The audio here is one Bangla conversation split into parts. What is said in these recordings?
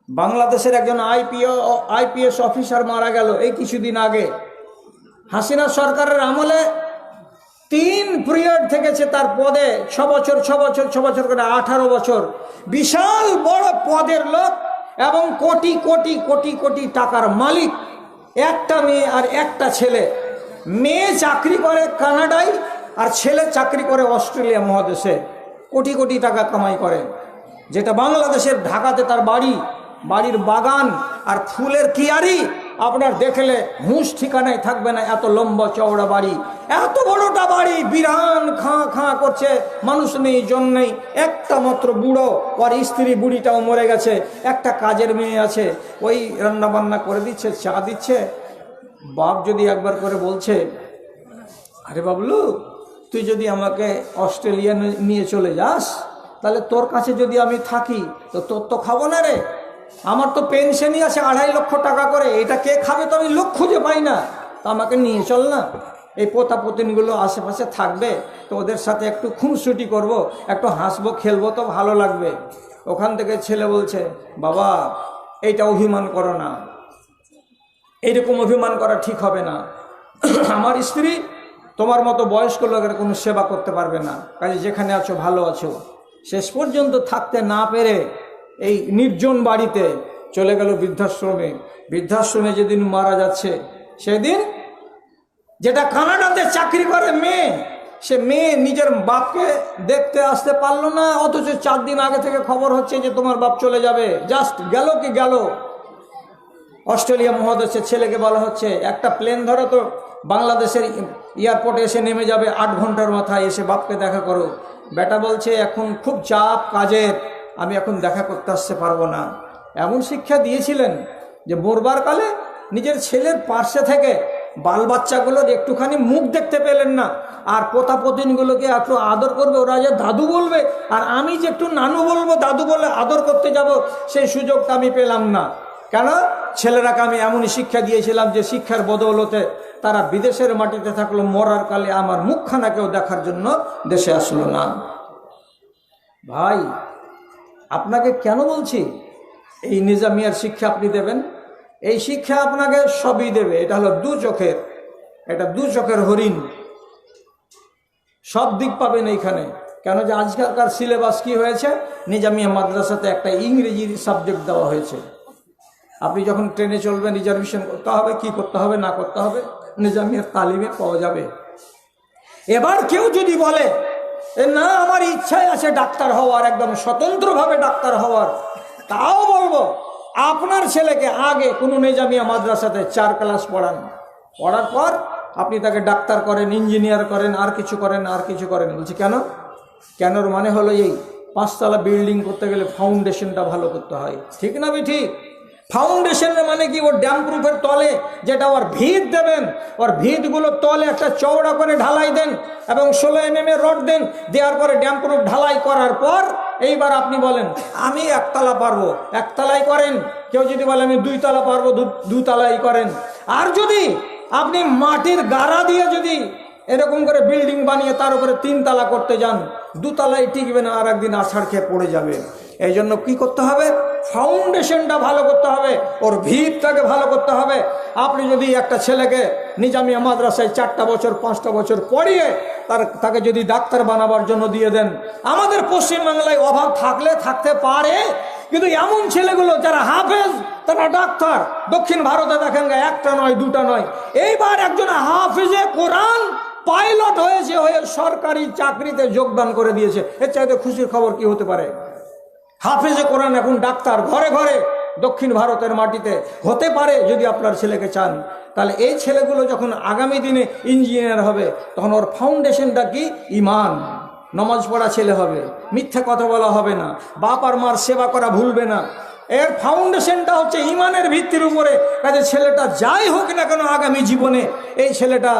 বাংলাদেশের একজন আইপিএস অফিসার মারা গেল এই কিছুদিন আগে। হাসিনা সরকারের আমলে 3 পিরিয়ড থেকেছে তার পদে, 6 বছর 6 বছর 6 বছর করে 18 বছর। বিশাল বড় পদের লোক এবং কোটি কোটি কোটি কোটি টাকার মালিক। একটা মেয়ে আর একটা ছেলে। মেয়ে চাকরি করে কানাডায় আর ছেলে চাকরি করে অস্ট্রেলিয়া মহাদেশে। কোটি কোটি টাকা কামাই করে। যেটা বাংলাদেশের ঢাকাতে তার বাড়ির বাগান আর ফুলের কিয়ারি আপনার দেখলে হুঁশ ঠিকানায় থাকবে না। এত লম্বা চওড়া বাড়ি, এত বড়টা বাড়ি, বিরান খাঁ খাঁ করছে, মানুষ নেই, জন নেই। একটা মাত্র বুড়ো, ওর স্ত্রী বুড়িটাও মরে গেছে। একটা কাজের মেয়ে আছে, ওই রান্না বান্না করে দিচ্ছে, চা দিচ্ছে। বাপ যদি একবার করে বলছে, আরে বাবলু, তুই যদি আমাকে অস্ট্রেলিয়া নিয়ে চলে যাস, তাহলে তোর কাছে যদি আমি থাকি তো তোর তো খাবো না রে। আমার তো পেনশনই আছে 2.5 লক্ষ টাকা করে, এটা কে খাবে তো আমি লোক খুঁজে পাই না। তো আমাকে নিয়ে চল না, এই পোতা পতিনগুলো আশেপাশে থাকবে, তো ওদের সাথে একটু খুনসুটি করব, একটু হাসবো খেলবো, তো ভালো লাগবে। ওখান থেকে ছেলে বলছে, বাবা এইটা অভিমান করো না, এইরকম অভিমান করা ঠিক হবে না। আমার স্ত্রী তোমার মতো বয়স্ক লোকের কোনো সেবা করতে পারবে না, কাজে যেখানে আছো ভালো আছো। শেষ পর্যন্ত থাকতে না পেরে এই নির্জন বাড়িতে চলে গেল বৃদ্ধাশ্রমে। বৃদ্ধাশ্রমে যেদিন মারা যাচ্ছে, সেদিন যেটা কানাডাতে চাকরি করে মেয়ে, সে মেয়ে নিজের বাপকে দেখতে আসতে পারলো না, অথচ 4 দিন আগে থেকে খবর হচ্ছে যে তোমার বাপ চলে যাবে। জাস্ট গেল কি গেল। অস্ট্রেলিয়া মহাদেশের ছেলেকে বলা হচ্ছে একটা প্লেন ধরো তো, বাংলাদেশের এয়ারপোর্টে এসে নেমে যাবে, 8 ঘন্টার মাথায় এসে বাপকে দেখা করো। বেটা বলছে এখন খুব চাপ কাজের, আমি এখন দেখা করতে আসতে পারবো না। এমন শিক্ষা দিয়েছিলেন যে মরবার কালে নিজের ছেলের পার্শ্বে থেকে বাল বাচ্চাগুলোর একটুখানি মুখ দেখতে পেলেন না, আর পোতাপতিনগুলোকে একটু আদর করবে, ওরা যে দাদু বলবে, আর আমি যে একটু নানু বলবো, দাদু বলে আদর করতে যাব, সেই সুযোগটা আমি পেলাম না। কেন? ছেলেরাকে আমি এমনই শিক্ষা দিয়েছিলাম যে শিক্ষার বদৌলতে তারা বিদেশের মাটিতে থাকলো, মরার কালে আমার মুখখানা কেউ দেখার জন্য দেশে আসলো না। ভাই, আপনাকে কেন বলছি এই নিজামিয়ার শিক্ষা আপনি দেবেন? এই শিক্ষা আপনাকে সবই দেবে। এটা হলো 2 চোখের, এটা 2 চোখের হরিণ, সব দিক পাবেন এইখানে। কেন যে আজকালকার সিলেবাস কি হয়েছে, নিজামিয়া মাদ্রাসাতে একটা ইংরেজির সাবজেক্ট দেওয়া হয়েছে। আপনি যখন ট্রেনে চলবেন রিজার্ভেশন করতে হবে, কি করতে হবে না করতে হবে নিজামিয়ার তালিমে পাওয়া যাবে। এবার কেউ যদি বলে না আমার ইচ্ছাই আছে ডাক্তার হওয়ার, একদম স্বতন্ত্রভাবে ডাক্তার হওয়ার, তাও বলবো আপনার ছেলেকে আগে কোনো নিজামিয়া মাদ্রাসাতে 4 ক্লাস পড়ান। পড়ার পর আপনি তাকে ডাক্তার করেন, ইঞ্জিনিয়ার করেন, আর কিছু করেন, আর কিছু করেন। বলছি কেনর মানে হলো এই 5 তলা বিল্ডিং করতে গেলে ফাউন্ডেশনটা ভালো করতে হয়, ঠিক না? ঠিক। ফাউন্ডেশনের মানে কি? ওর ড্যাম প্রুফের তলে যেটা ওর ভিত দেবেন, ওর ভিতগুলোর তলে একটা চওড়া করে ঢালাই দেন এবং 16 mm এর রড দেন। দেওয়ার পরে ড্যাম প্রুফ ঢালাই করার পর এইবার আপনি বলেন আমি 1 তলা পারবো, 1 তলাই করেন। কেউ যদি বলে আমি 2 তলা পারবো, 2 তলাই করেন। আর যদি আপনি মাটির গাড়া দিয়ে যদি এরকম করে বিল্ডিং বানিয়ে তার উপরে 3 তলা করতে যান, 2 তলাই টিকবে না, আর একদিন আছাড় খেয়ে পড়ে যাবে। এই জন্য কি করতে হবে? ফাউন্ডেশনটা ভালো করতে হবে, ওর ভিতটাকে ভালো করতে হবে। আপনি যদি একটা ছেলেকে নিজামিয়া মাদ্রাসায় 4টা বছর 5টা বছর পড়িয়ে তাকে যদি ডাক্তার বানাবার জন্য দিয়ে দেন, আমাদের পশ্চিমবাংলায় অভাব থাকলে থাকতে পারে, কিন্তু এমন ছেলেগুলো যারা হাফেজ তারা ডাক্তার। দক্ষিণ ভারতে দেখেন 1টা নয় 2টা নয়, এইবার একজন হাফেজে কোরআন পাইলট হয়েছে, হয়ে সরকারি চাকরিতে যোগদান করে দিয়েছে। এর চাইতে খুশির খবর কি হতে পারে? হাফেজে কোরআন এখন ডাক্তার ঘরে ঘরে দক্ষিণ ভারতের মাটিতে হতে পারে যদি আপনার ছেলেকে চান। তাহলে এই ছেলেগুলো যখন আগামী দিনে ইঞ্জিনিয়ার হবে, তখন ওর ফাউন্ডেশনটা কি? ঈমান। নামাজ পড়া ছেলে হবে, মিথ্যা কথা বলা হবে না, বাপ আর মার সেবা করা ভুলবে না। এর ফাউন্ডেশনটা হচ্ছে ঈমানের ভিত্তির উপরে। কাজে ছেলেটা যাই হোক না কেন আগামী জীবনে এই ছেলেটা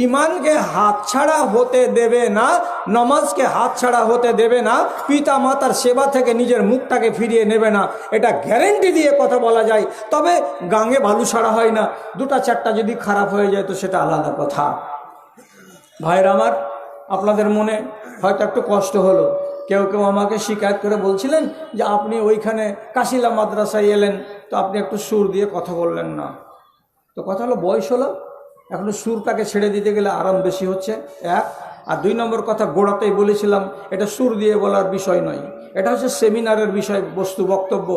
ঈমানকে হাতছাড়া হতে দেবে না, নামাজকে হাতছাড়া হতে দেবে না, পিতা মাতার সেবা থেকে নিজের মুখটাকে ফিরিয়ে নেবে না। এটা গ্যারেন্টি দিয়ে কথা বলা যায়। তবে গাঙে বালু ছাড়া হয় না, 2টা 4টা যদি খারাপ হয়ে যায় তো সেটা আলাদা কথা। ভাইরা আমার, আপনাদের মনে হয়তো একটু কষ্ট হলো, কেউ কেউ আমাকে শিকায়ত করে বলছিলেন যে আপনি ওইখানে কাশিলা মাদ্রাসায় এলেন, তো আপনি একটু সুর দিয়ে কথা বললেন না। তো কথা হলো বয়স হলো, এখন সুরটাকে ছেড়ে দিতে গেলে আরাম বেশি হচ্ছে, এক। আর দুই নম্বর কথা, গোড়াতেই বলেছিলাম এটা সুর দিয়ে বলার বিষয় নয়, এটা হচ্ছে সেমিনারের বিষয় বস্তু, বক্তব্য।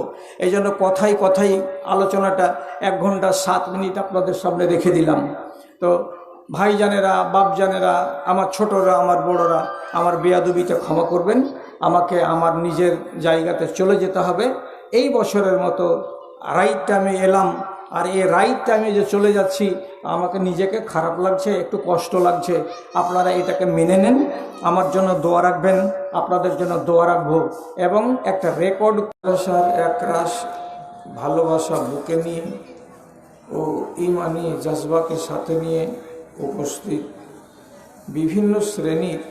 এই জন্য কথাই কথাই আলোচনাটা 1 ঘন্টা 7 মিনিট আপনাদের সামনে রেখে দিলাম। তো ভাইজানেরা, বাপজানেরা, আমার ছোটরা, আমার বড়রা, আমার বেয়াদবিটা ক্ষমা করবেন। আমাকে আমার নিজের জায়গাতে চলে যেতে হবে। এই বছরের মতো রাইট টাইমে এলাম, আর এই রাইট টাইমে যে চলে যাচ্ছি আমাকে নিজেকে খারাপ লাগছে, একটু কষ্ট লাগছে। আপনারা এটাকে মেনে নেন, আমার জন্য দোয়া রাখবেন, আপনাদের জন্য দোয়া রাখবো। এবং একটা রেকর্ড ভাষার একরাশ ভালোবাসা বুকে নিয়ে ও ইমানি জজবাকে সাথে নিয়ে উপস্থিত বিভিন্ন শ্রেণীর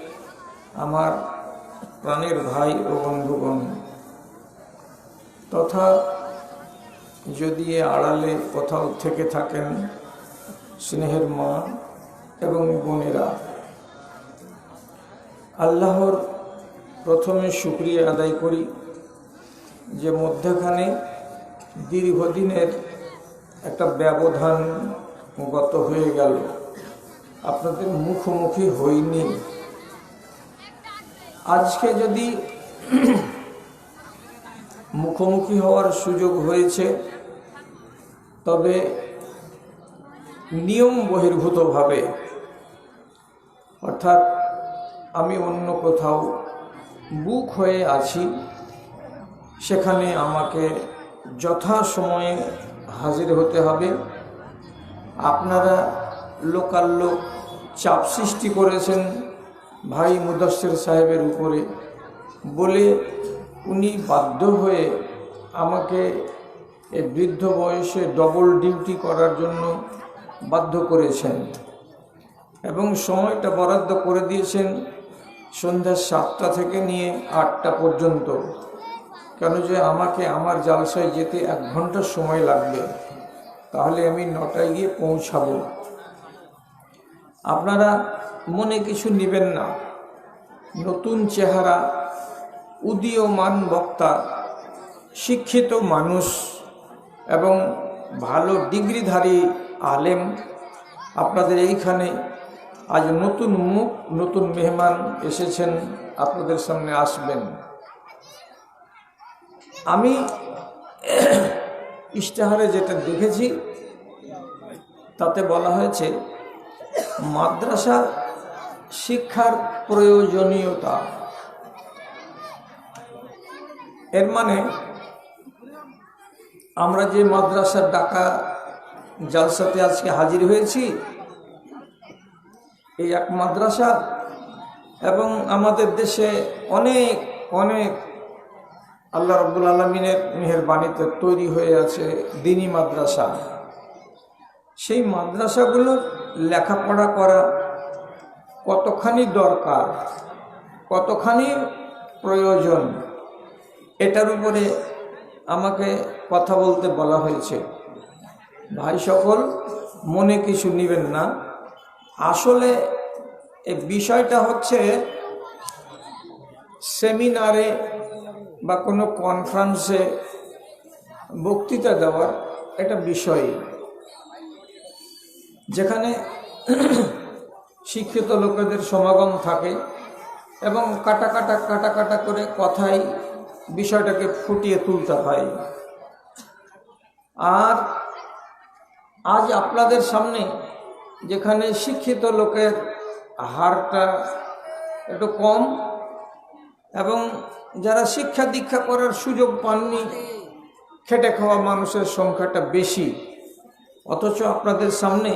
আমার প্রাণের ভাই ও বন্ধুগণ, তথা যদি আড়ালে কোথাও থেকে থাকেন স্নেহের মা এবং বোনেরা, আল্লাহর প্রথমে শুকরিয়া আদায় করি যে মধ্যখানে দীর্ঘদিনের একটা ব্যবধান গত হয়ে গেল, আপনাদের মুখোমুখি হইনি। আজকে যদি মুখোমুখি হওয়ার সুযোগ হয়েছে, তবে নিয়ম বহির্ভূতভাবে, অর্থাৎ আমি অন্য কোথাও বুক হয়ে আছি, সেখানে আমাকে যথাসময়ে হাজির হতে হবে। আপনারা লোকাল্লোক চাপ সৃষ্টি করেছেন ভাই মুদাসসির সাহেবের উপরে, বলে উনি বাধ্য হয়ে আমাকে এই বৃদ্ধ বয়সে ডবল ডিউটি করার জন্য বাধ্য করেছেন এবং সময়টা বরাদ্দ করে দিয়েছেন সন্ধ্যা 7টা থেকে নিয়ে 8টা পর্যন্ত। কেন যে আমাকে আমার জালসায় যেতে 1 ঘন্টা সময় লাগবে, তাহলে আমি 9টায় গিয়ে পৌঁছাবো। আপনারা মনে কিছু নেবেন না, নতুন চেহারা, উদীয়মান বক্তা, শিক্ষিত মানুষ এবং ভালো ডিগ্রিধারী আলেম আপনাদের এইখানে আজ নতুন মুখ, নতুন মেহমান এসেছেন, আপনাদের সামনে আসবেন। আমি ইশতেহারে যেটা দেখেছি তাতে বলা হয়েছে মাদ্রাসা শিক্ষার প্রয়োজনীয়তা। এর মানে আমরা যে মাদ্রাসার ডাকা জালসাতে আজকে হাজির হয়েছি, এই এক মাদ্রাসা, এবং আমাদের দেশে অনেক অনেক আল্লাহ রাব্বুল আলামিনের মেহেরবানিতে তৈরি হয়ে আছে দ্বীনি মাদ্রাসা। সেই মাদ্রাসাগুলোর লেখাপড়া করা কতখানি দরকার, কতখানি প্রয়োজন, এটার উপরে আমাকে কথা বলতে বলা হয়েছে। ভাই সকল মনে কিছু নেবেন না, আসলে এই বিষয়টা হচ্ছে সেমিনারে বা কোনো কনফারেন্সে বক্তৃতা দেওয়ার একটা বিষয়, যেখানে শিক্ষিত লোকেদের সমাগম থাকে এবং কাটা কাটা করে কথায় বিষয়টাকে ফুটিয়ে তুলতে হয়। আর আজ আপনাদের সামনে যেখানে শিক্ষিত লোকের হারটা একটু কম এবং যারা শিক্ষা দীক্ষা করার সুযোগ পাননি, খেটে খাওয়া মানুষের সংখ্যাটা বেশি, অথচ আপনাদের সামনে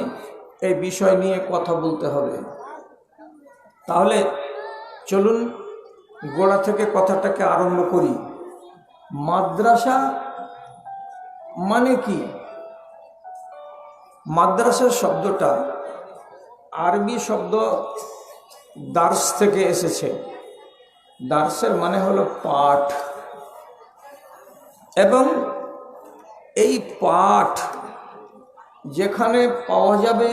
এই বিষয় নিয়ে কথা বলতে হবে। তাহলে চলুন গোড়া থেকে কথাটাকে আরম্ভ করি। মাদ্রাসা মানে কি? মাদ্রাসা শব্দটা আরবি শব্দ দার্স থেকে এসেছে। দার্সের মানে হলো পাঠ, এবং এই পাঠ যেখানে পাওয়া যাবে,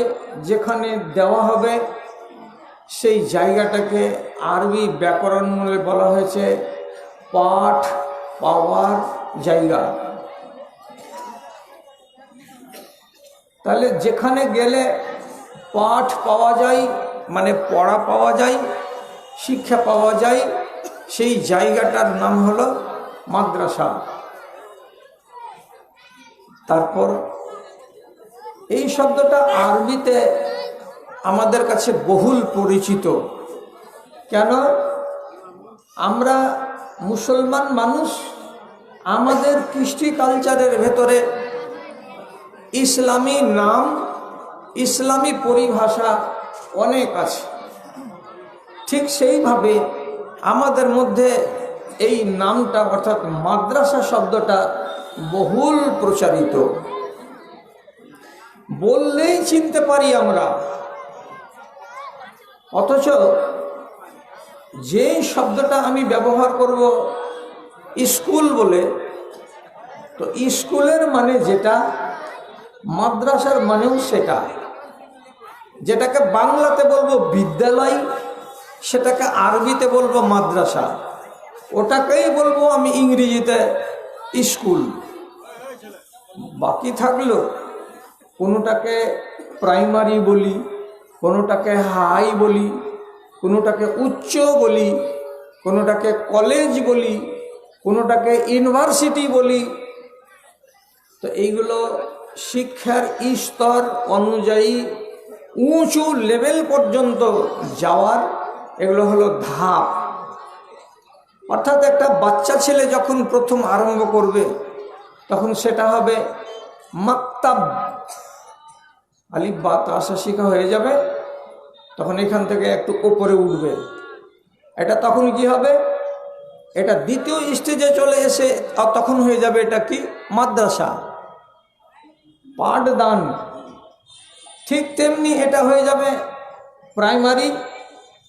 যেখানে দেওয়া হবে, সেই জায়গাটাকে আরবি ব্যাকরণ মূলে বলা হয়েছে পাঠ পাওয়ার জায়গা। তাহলে যেখানে গেলে পাঠ পাওয়া যায়, মানে পড়া পাওয়া যায়, শিক্ষা পাওয়া যায়, সেই জায়গাটার নাম হলো মাদ্রাসা। তারপর এই শব্দটা আরবিতে আমাদের কাছে বহুল পরিচিত। কেন? আমরা মুসলমান মানুষ, আমাদের কৃষ্টি কালচারের ভেতরে ইসলামী নাম, ইসলামী পরিভাষা অনেক আছে। ঠিক সেইভাবে আমাদের মধ্যে এই নামটা অর্থাৎ মাদ্রাসা শব্দটা বহুল প্রচারিত। বললেই চিনতে পারি আমরা, অথচ যে শব্দটা আমি ব্যবহার করব স্কুল বলে, তো স্কুলের মানে যেটা, মাদ্রাসার মানেও সেটা। যেটাকে বাংলাতে বলবো বিদ্যালয়, সেটাকে আরবিতে বলবো মাদ্রাসা, ওটাকেই বলবো আমি ইংরেজিতে স্কুল। বাকি থাকলো কোনোটাকে প্রাইমারি বলি, কোনোটাকে হাই বলি, কোনোটাকে উচ্চ বলি, কোনোটাকে কলেজ বলি, কোনোটাকে ইউনিভার্সিটি বলি। তো এইগুলো শিক্ষার স্তর অনুযায়ী উঁচু লেভেল পর্যন্ত যাওয়ার এগুলো হলো ধাপ। অর্থাৎ একটা বাচ্চা ছেলে যখন প্রথম আরম্ভ করবে তখন সেটা হবে মাকতাব, আলিফ বা তা আসা শিখা হয়ে যাবে, তখন এখান থেকে একটু উপরে উঠবে। এটা তখন কি হবে? এটা দ্বিতীয় স্টেজে চলে এসে তখন হয়ে যাবে এটা কি? মাদ্রাসা, পাঠদান। ঠিক তেমনি এটা হয়ে যাবে প্রাইমারি,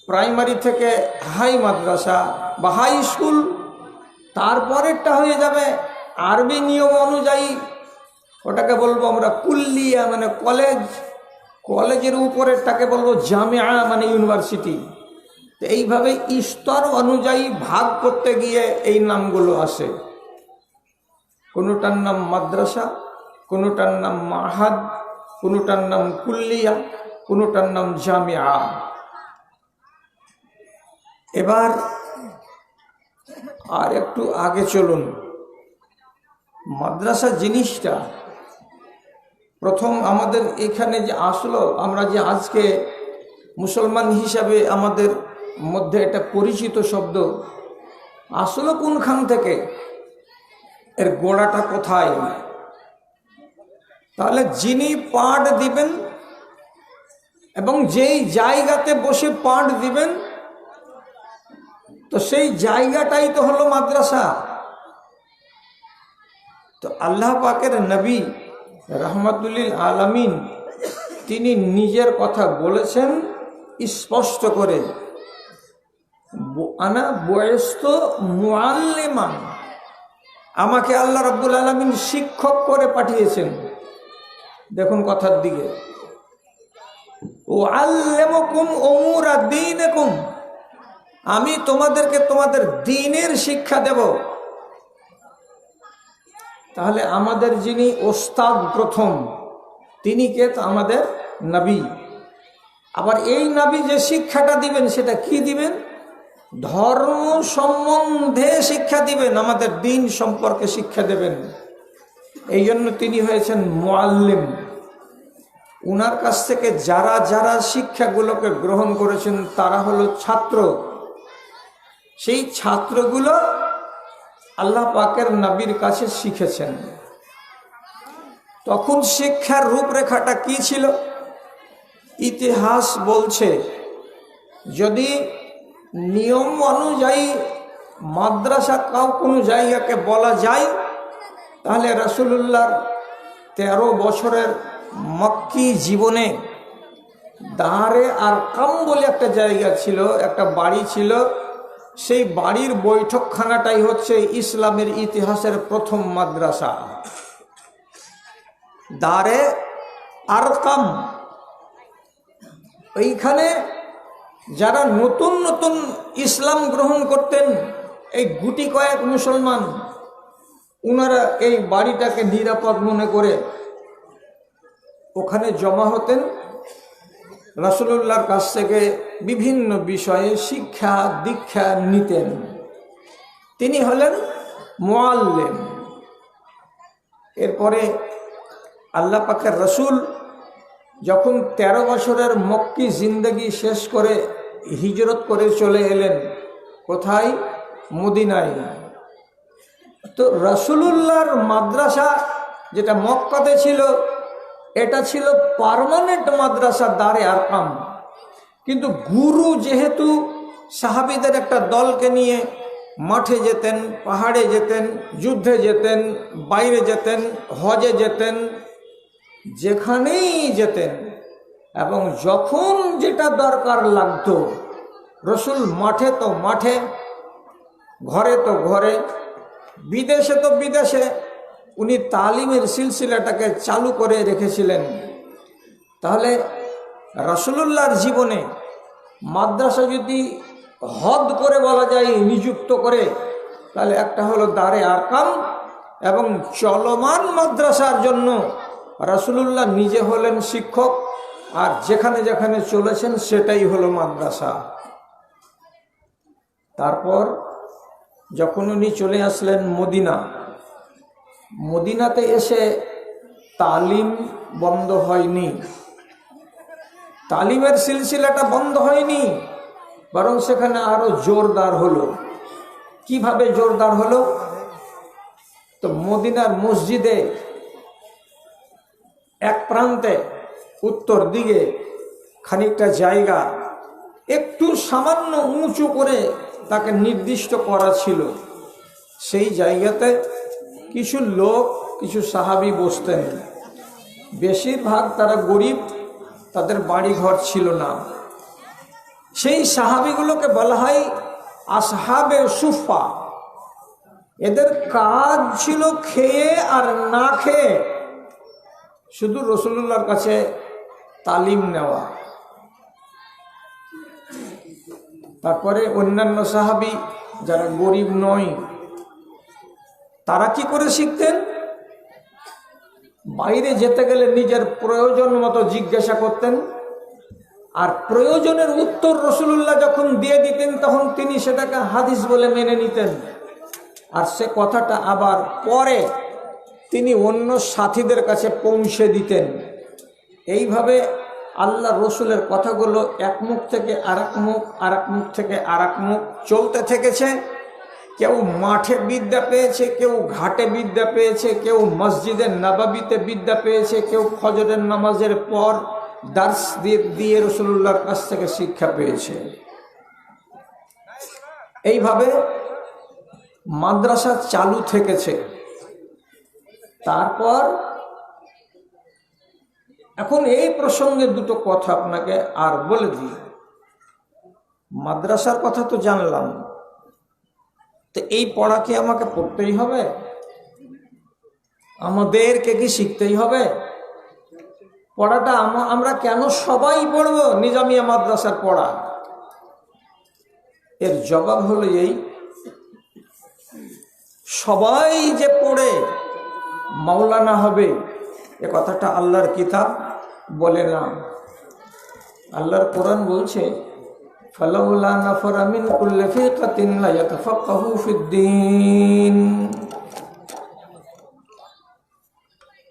প্রাইমারি থেকে হাই মাদ্রাসা বা হাই স্কুল। তারপরেরটা হয়ে যাবে আরবি নিয়ম অনুযায়ী, ওটাকে বলবো আমরা কুল্লিয়া মানে কলেজ। কলেজের উপরেরটাকে বলবো জামিয়া মানে ইউনিভার্সিটি। তো এইভাবে স্তর অনুযায়ী ভাগ করতে গিয়ে এই নামগুলো আসে। কোনোটার নাম মাদ্রাসা, কোনোটার নাম মাহাদ, কোনোটার নাম কুল্লিয়া, কোনোটার নাম জামিয়া। এবার আর একটু আগে চলুন। মাদ্রাসা জিনিসটা প্রথম আমাদের এখানে যে আসলো, আমরা যে আজকে মুসলমান হিসাবে আমাদের মধ্যে এটা পরিচিত শব্দ, আসলো কোনখান থেকে? এর গোড়াটা কোথায়? তাহলে যিনি পাঠ দিবেন এবং যেই জায়গাতে বসে পাঠ দিবেন, তো সেই জায়গাটাই তো হলো মাদ্রাসা। তো আল্লাহ পাকের নবী রহমতুল্লিল আলামিন তিনি নিজের কথা বলেছেন স্পষ্ট করে, আনা বয়স্ত মুআল্লিমান, আমাকে আল্লাহ রাব্বুল আলামিন শিক্ষক করে পাঠিয়েছেন। দেখুন কথার দিকে, উআল্লিমুকুম উমুরা দীনিকুম, আমি তোমাদেরকে তোমাদের দ্বীনের শিক্ষা দেব। তাহলে আমাদের যিনি ওস্তাদ প্রথম, তিনি কে? তো আমাদের নবী। আবার এই নবী যে শিক্ষাটা দিবেন সেটা কি দিবেন? ধর্ম সম্বন্ধে শিক্ষা দিবেন, আমাদের দ্বীন সম্পর্কে শিক্ষা দেবেন। এই জন্য তিনি হয়েছেন মুআল্লিম। উনার কাছ থেকে যারা যারা শিক্ষাগুলোকে গ্রহণ করেছেন তারা হলো ছাত্র। সেই ছাত্রগুলো আল্লাহ পাকের নবীর কাছে শিখেছেন। তখন শিক্ষার রূপরেখাটা কি ছিল? ইতিহাস বলছে যদি নিয়ম অনুযায়ী মাদ্রাসা কোনো জায়গাকে বলা যায়, তাহলে রাসূলুল্লাহর 13 বছরের মক্কি জীবনে দারে আরকাম বলে একটা জায়গা ছিল, একটা বাড়ি ছিল। সেই বাড়ির বৈঠকখানাটাই হচ্ছে ইসলামের ইতিহাসের প্রথম মাদ্রাসা, দারে আরকাম। ওইখানে যারা নতুন নতুন ইসলাম গ্রহণ করতেন, এই গুটি কয়েক মুসলমান, ওনারা এই বাড়িটাকে নিরাপদ মনে করে ওখানে জমা হতেন, রাসূলুল্লাহর কাছ থেকে বিভিন্ন বিষয়ে শিক্ষা দীক্ষা নিতেন। তিনি হলেন মুআল্লিম। এরপরে আল্লাহ পাকের রসুল যখন 13 বছরের মক্কি জিন্দগি শেষ করে হিজরত করে চলে এলেন কোথায়? মদিনায়। তো রাসূলুল্লাহর মাদ্রাসা যেটা মক্কাতে ছিল, এটা ছিল পার্মানেন্ট মাদ্রাসা, দারে আরকাম। কিন্তু গুরু যেহেতু সাহাবীদের একটা দলকে নিয়ে মাঠে যেতেন, পাহাড়ে যেতেন, যুদ্ধে যেতেন, বাইরে যেতেন, হজে যেতেন, যেখানেই যেতেন, এবং যখন যেটা দরকার লাগতো, রসুল মাঠে তো মাঠে, ঘরে তো ঘরে, বিদেশে তো বিদেশে, উনি তালিমের সিলসিলাটাকে চালু করে রেখেছিলেন। তাহলে রাসূলুল্লাহর জীবনে মাদ্রাসা যদি হদ করে বলা যায়, নিযুক্ত করে, তাহলে একটা হলো দারে আরকাম, এবং চলমান মাদ্রাসার জন্য রাসূলুল্লাহ নিজে হলেন শিক্ষক, আর যেখানে যেখানে চলেছেন সেটাই হলো মাদ্রাসা। তারপর যখন উনি চলে আসলেন মদিনা, মদিনাতে এসে তালিম বন্ধ হয়নি, তালিমের সিলসিলাটা বন্ধ হয়নি, বরং সেখানে আরো জোরদার হলো। কিভাবে জোরদার হলো? তো মদিনার মসজিদে এক প্রান্তে উত্তর দিকে খানিকটা জায়গা একটু সামান্য উঁচু করে তাকে নির্দিষ্ট করা ছিল। সেই জায়গাতে কিছু লোক, কিছু সাহাবী বসতেন। বেশিরভাগ তারা গরিব, তাদের বাড়ি ঘর ছিল না। সেই সাহাবীগুলোকে বলা হয় আসহাবে সুফা। এদের কাজ ছিল খেয়ে আর না খেয়ে শুধু রাসূলুল্লাহর কাছে তালিম নেওয়া। তারপরে অন্যান্য সাহাবী যারা গরিব নয়, তারা কি করে শিখতেন? বাইরে যেতে গেলে নিজের প্রয়োজন মতো জিজ্ঞাসা করতেন, আর প্রয়োজনের উত্তর রাসূলুল্লাহ যখন দিয়ে দিতেন তখন তিনি সেটাকে হাদিস বলে মেনে নিতেন, আর সে কথাটা আবার পরে তিনি অন্য সাথীদের কাছে পৌঁছে দিতেন। এইভাবে আল্লাহ রসুলের কথাগুলো এক মুখ থেকে আরেক মুখ, আরেক মুখ থেকে আরেক মুখ চলতে থেকেছে। কেউ মাঠে বিদ্যা পেয়েছে, কেউ ঘাটে বিদ্যা পেয়েছে, কেউ মসজিদের নববীতে বিদ্যা পেয়েছে, কেউ ফজরের নামাজের পর দার্স দিয়ে রাসূলুল্লাহর কাছ থেকে শিক্ষা পেয়েছে। এইভাবে মাদ্রাসা চালু থেকেছে। তারপর এখন এই প্রসঙ্গে দুটো কথা আপনাকে আর বলে দিই। মাদ্রাসার কথা তো জানলাম, তো এই পড়া কি আমাকে পড়তেই হবে? আমাদেরকে কি শিখতেই হবে? পড়াটা আমরা কেন সবাই পড়ব নিজামিয়া মাদ্রাসার পড়া? এর জবাব হলো এই, সবাই যে পড়ে মাওলানা হবে এ কথাটা আল্লাহর কিতাব বলে না। আল্লাহর কোরআন বলছে, ফালাউলা নাফারা মিন কুল্লি ফিরকাতিন লিয়াতাফাক্কাহু ফিদ্দীন।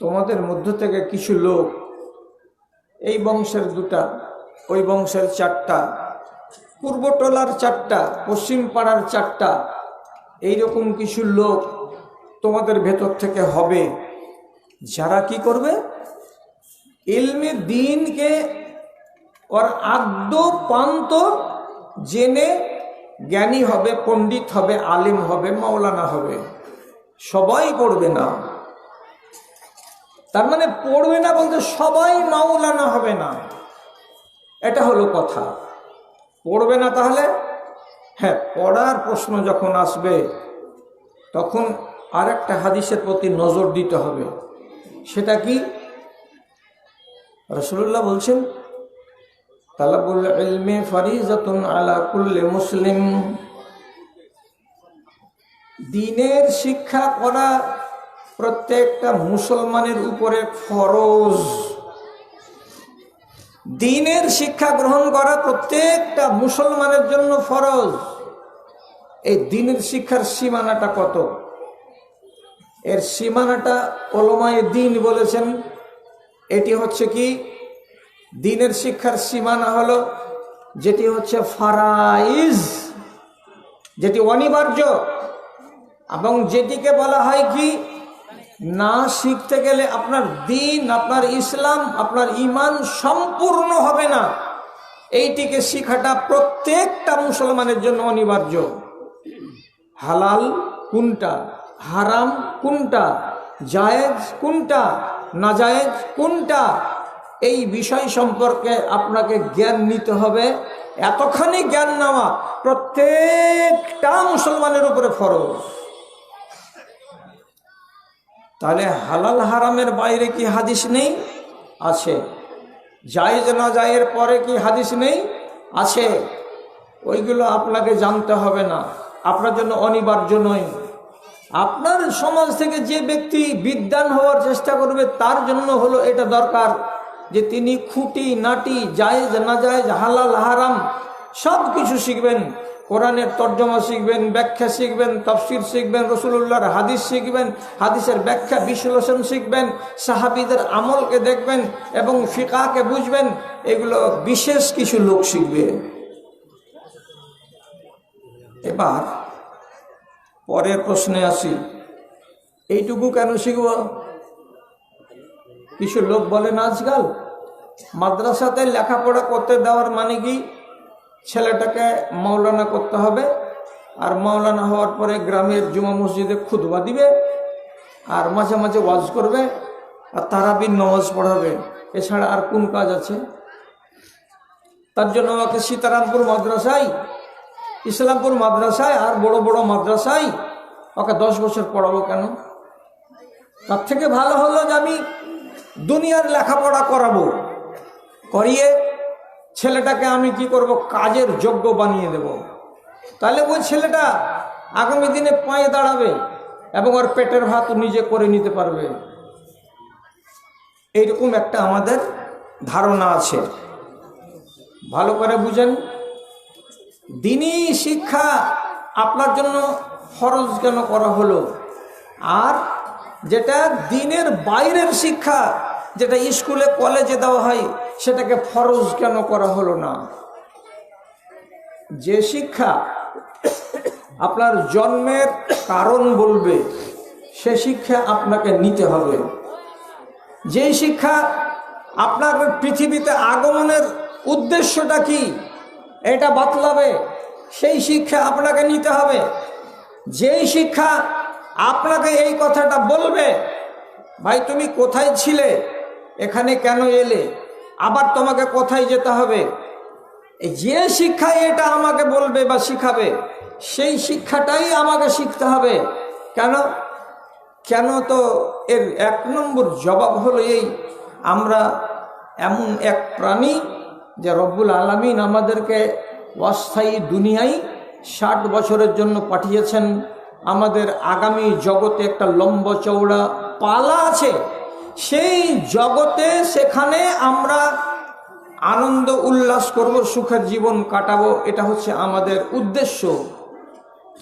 তোমাদের মধ্য থেকে কিছু লোক, এই বংশের 2টা, ওই বংশের 4টা, পূর্বটলার 4টা, পশ্চিম পাড়ার 4টা, এইরকম কিছু লোক তোমাদের ভেতর থেকে হবে, যারা কি করবে? ইলমে দ্বীনকে ওর আদ্য পান্ত জেনে জ্ঞানী হবে, পণ্ডিত হবে, আলিম হবে, মাওলানা হবে। সবাই পড়বে না। তার মানে পড়বে না বলতে সবাই মাওলানা হবে না, এটা হলো কথা। পড়বে না তাহলে? হ্যাঁ, পড়ার প্রশ্ন যখন আসবে তখন আরেকটা হাদিসের প্রতি নজর দিতে হবে। সেটা কি? রাসূলুল্লাহ বলছেন, তালাবুল ইলমি ফারিজাতুন আলা কুল্লি মুসলিম। দ্বীনের শিক্ষা করা প্রত্যেকটা মুসলমানের উপরে ফরজ। দ্বীনের শিক্ষা গ্রহণ করা প্রত্যেকটা মুসলমানের জন্য ফরজ। এই দ্বীনের শিক্ষার সীমানাটা কত? এর সীমানাটা উলামায়ে দ্বীন বলেছেন, এটি হচ্ছে কি, দ্বীনের শিক্ষার সীমানা হলো যেটি হচ্ছে ফারাইজ, যেটি অনিবার্য, এবং যেটিকে বলা হয় কি, না শিখতে গেলে আপনার দ্বীন, আপনার ইসলাম, আপনার ঈমান সম্পূর্ণ হবে না। এইটিকে শিখাটা প্রত্যেকটা মুসলমানের জন্য অনিবার্য। হালাল কোনটা, হারাম কোনটা, জায়েজ কোনটা, নাজায়েজ কোনটা, এই বিষয় সম্পর্কে আপনাকে জ্ঞান নিতে হবে। এতখানি জ্ঞান নেওয়া প্রত্যেকটা মুসলমানের উপরে ফরজ। তাহলে হালাল হারামের বাইরে কি হাদিস নেই? আছে। জায়েজ না জায়েজের পরে কি হাদিস নেই? আছে। ওইগুলো আপনাকে জানতে হবে না, আপনার জন্য অনিবার্য নয়। আপনার সমাজ থেকে যে ব্যক্তি বিদ্বান হওয়ার চেষ্টা করবে তার জন্য হলো এটা দরকার যে তিনি খুঁটি নাটি, জায়েজ না জায়েজ, হালাল হারাম সব কিছু শিখবেন। কোরআনের তর্জমা শিখবেন, ব্যাখ্যা শিখবেন, তাফসীর শিখবেন, রাসূলুল্লাহর হাদিস শিখবেন, হাদিসের ব্যাখ্যা বিশ্লেষণ শিখবেন, সাহাবীদের আমলকে দেখবেন এবং ফিকহকে বুঝবেন। এগুলো বিশেষ কিছু লোক শিখবে। এবার পরের প্রশ্নে আসি, এইটুকু কেন শিখব? কিছু লোক বলেন আজকাল মাদ্রাসাতে লেখাপড়া করতে দেওয়ার মানে কি, ছেলেটাকে মাওলানা করতে হবে, আর মাওলানা হওয়ার পরে গ্রামের জুমা মসজিদে খুতবা দিবে, আর মাঝে মাঝে ওয়াজ করবে, আর তারাবির নামাজ পড়াবে। এছাড়া আর কোন কাজ আছে? তার জন্য আমাকে সীতারামপুর মাদ্রাসায়, ইসলামপুর মাদ্রাসায় আর বড় বড় মাদ্রাসায় ওকে 10 বছর পড়াবো কেন? তার থেকে ভালো হলো যে আমি দুনিয়ার লেখাপড়া করাবো, করিয়ে ছেলেটাকে আমি কি করব, কাজের যোগ্য বানিয়ে দেব। তাহলে ওই ছেলেটা আগামী দিনে পায়ে দাঁড়াবে এবং ওর পেটের ভাত নিজে করে নিতে পারবে। এইরকম একটা আমাদের ধারণা আছে। ভালো করে বুঝেন, দ্বীনি শিক্ষা আপনার জন্য ফরজ কেন করা হলো, আর যেটা দ্বীনের বাইরের শিক্ষা, যেটা স্কুলে কলেজে দেওয়া হয়, সেটাকে ফরজ কেন করা হলো না? যে শিক্ষা আপনার জন্মের কারণ বলবে, সে শিক্ষা আপনাকে নিতে হবে। যেই শিক্ষা আপনার পৃথিবীতে আগমনের উদ্দেশ্যটা কি এটা বাতলাবে, সেই শিক্ষা আপনাকে নিতে হবে। যেই শিক্ষা আপনাকে এই কথাটা বলবে, ভাই তুমি কোথায় ছিলে, এখানে কেন এলে, আবার তোমাকে কোথায় যেতে হবে, যে শিক্ষা এটা আমাকে বলবে বা শিখাবে, সেই শিক্ষাটাই আমাকে শিখতে হবে। কেন? তো এর 1 নম্বর জবাব হলো এই, আমরা এমন এক প্রাণী যে রব্বুল আলামিন আমাদেরকে অস্থায়ী দুনিয়ায় 60 বছরের জন্য পাঠিয়েছেন। আমাদের আগামী জগতে একটা লম্বা চওড়া পালা আছে, সেই জগতে সেখানে আমরা আনন্দ উল্লাস করব, সুখের জীবন কাটাবো। এটা হচ্ছে আমাদের উদ্দেশ্য।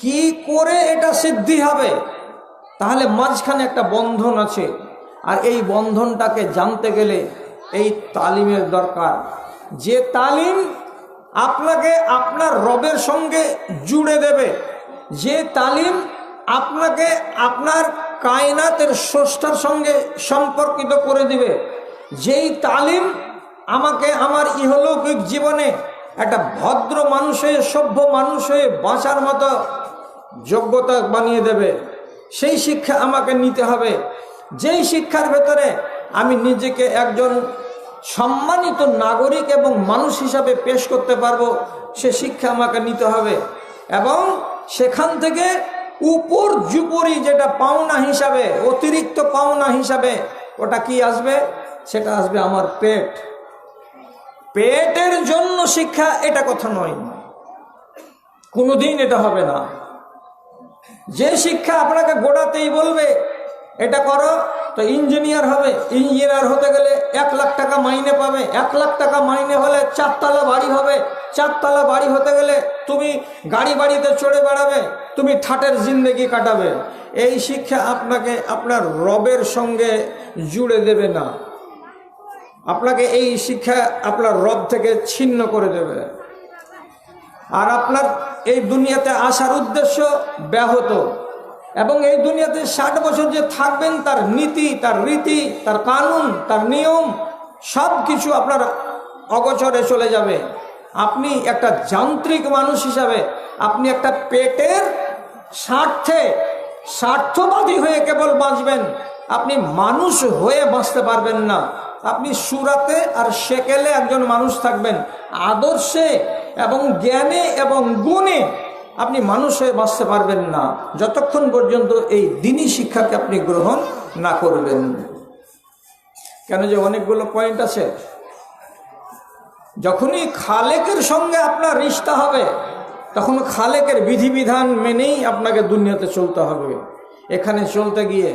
কি করে এটা সিদ্ধি হবে? তাহলে মাঝখানে একটা বন্ধন আছে, আর এই বন্ধনটাকে জানতে গেলে এই তালিমের দরকার। যে তালিম আপনাকে আপনার রবের সঙ্গে জুড়ে দেবে, যে তালিম আপনাকে আপনার কায়নাতের স্রষ্টার সঙ্গে সম্পর্কিত করে দিবে, যেই তালিম আমাকে আমার ইহলৌকিক জীবনে একটা ভদ্র মানুষ হয়ে, সভ্য মানুষ হয়ে বাঁচার মতো যোগ্যতা বানিয়ে দেবে, সেই শিক্ষা আমাকে নিতে হবে। যেই শিক্ষার ভেতরে আমি নিজেকে একজন সম্মানিত নাগরিক এবং মানুষ হিসাবে পেশ করতে পারবো, সে শিক্ষা আমাকে নিতে হবে। এবং সেখান থেকে উপর জুপরি যেটা পাওনা হিসাবে, অতিরিক্ত পাওনা হিসাবে, ওটা কি আসবে? সেটা আসবে আমার পেট। পেটের জন্য শিক্ষা এটা কথা নয়, কোনোদিন এটা হবে না। যে শিক্ষা আপনাকে গোড়াতেই বলবে এটা করো, তো ইঞ্জিনিয়ার হবে, ইঞ্জিনিয়ার হতে গেলে 1 লাখ টাকা মাইনে পাবে, 1 লাখ টাকা মাইনে হলে 4 তলা বাড়ি হবে, 4 তলা বাড়ি হতে গেলে তুমি গাড়িতে চড়ে বেড়াবে, তুমি ঠাটের জিন্দেগি কাটাবে। এই শিক্ষা আপনাকে আপনার রবের সঙ্গে জুড়ে দেবে না, আপনাকে এই শিক্ষা আপনার রব থেকে ছিন্ন করে দেবে, আর আপনার এই দুনিয়াতে আসার উদ্দেশ্য ব্যাহত। এবং এই দুনিয়াতে 60 বছর যে থাকবেন, তার নীতি, তার রীতি, তার কানুন, তার নিয়ম সব কিছু আপনার অগোচরে চলে যাবে। আপনি একটা যান্ত্রিক মানুষ হিসাবে আপনি একটা পেটের স্বার্থবাদী হয়ে কেবল বাঁচবেন, আপনি মানুষ হয়ে বাঁচতে পারবেন না। আপনি সুরাতে আর সেকেলে একজন মানুষ থাকবেন, আদর্শে এবং জ্ঞানে এবং গুণে আপনি মানুষ হয়ে বাঁচতে পারবেন না যতক্ষণ পর্যন্ত এই দ্বীনি শিক্ষাকে আপনি গ্রহণ না করবেন। কেন যে অনেকগুলো পয়েন্ট আছে। যখনই খালেকের সঙ্গে আপনার রিশতা হবে, তখন খালেকের বিধিবিধান মেনেই আপনাকে দুনিয়াতে চলতে হবে। এখানে চলতে গিয়ে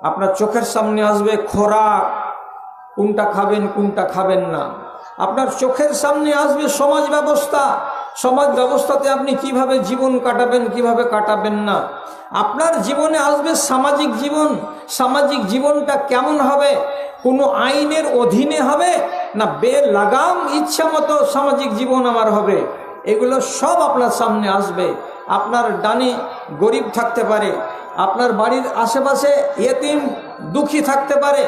আপনার চোখের সামনে আসবে খোরাক, কোনটা খাবেন কোনটা খাবেন না। আপনার চোখের সামনে আসবে সমাজ ব্যবস্থা, সমাজ ব্যবস্থাতে আপনি কিভাবে জীবন কাটাবেন কিভাবে কাটাবেন না। আপনার জীবনে আসবে সামাজিক জীবন, সামাজিক জীবনটা কেমন হবে, কোনো আইনের অধীনে হবে না বেলাগাম ইচ্ছা মতো সামাজিক জীবন আমার হবে, এগুলো সব আপনার সামনে আসবে। আপনার ডানে গরিব থাকতে পারে, আপনার বাড়ির আশেপাশে ইয়েতিম দুঃখী থাকতে পারে,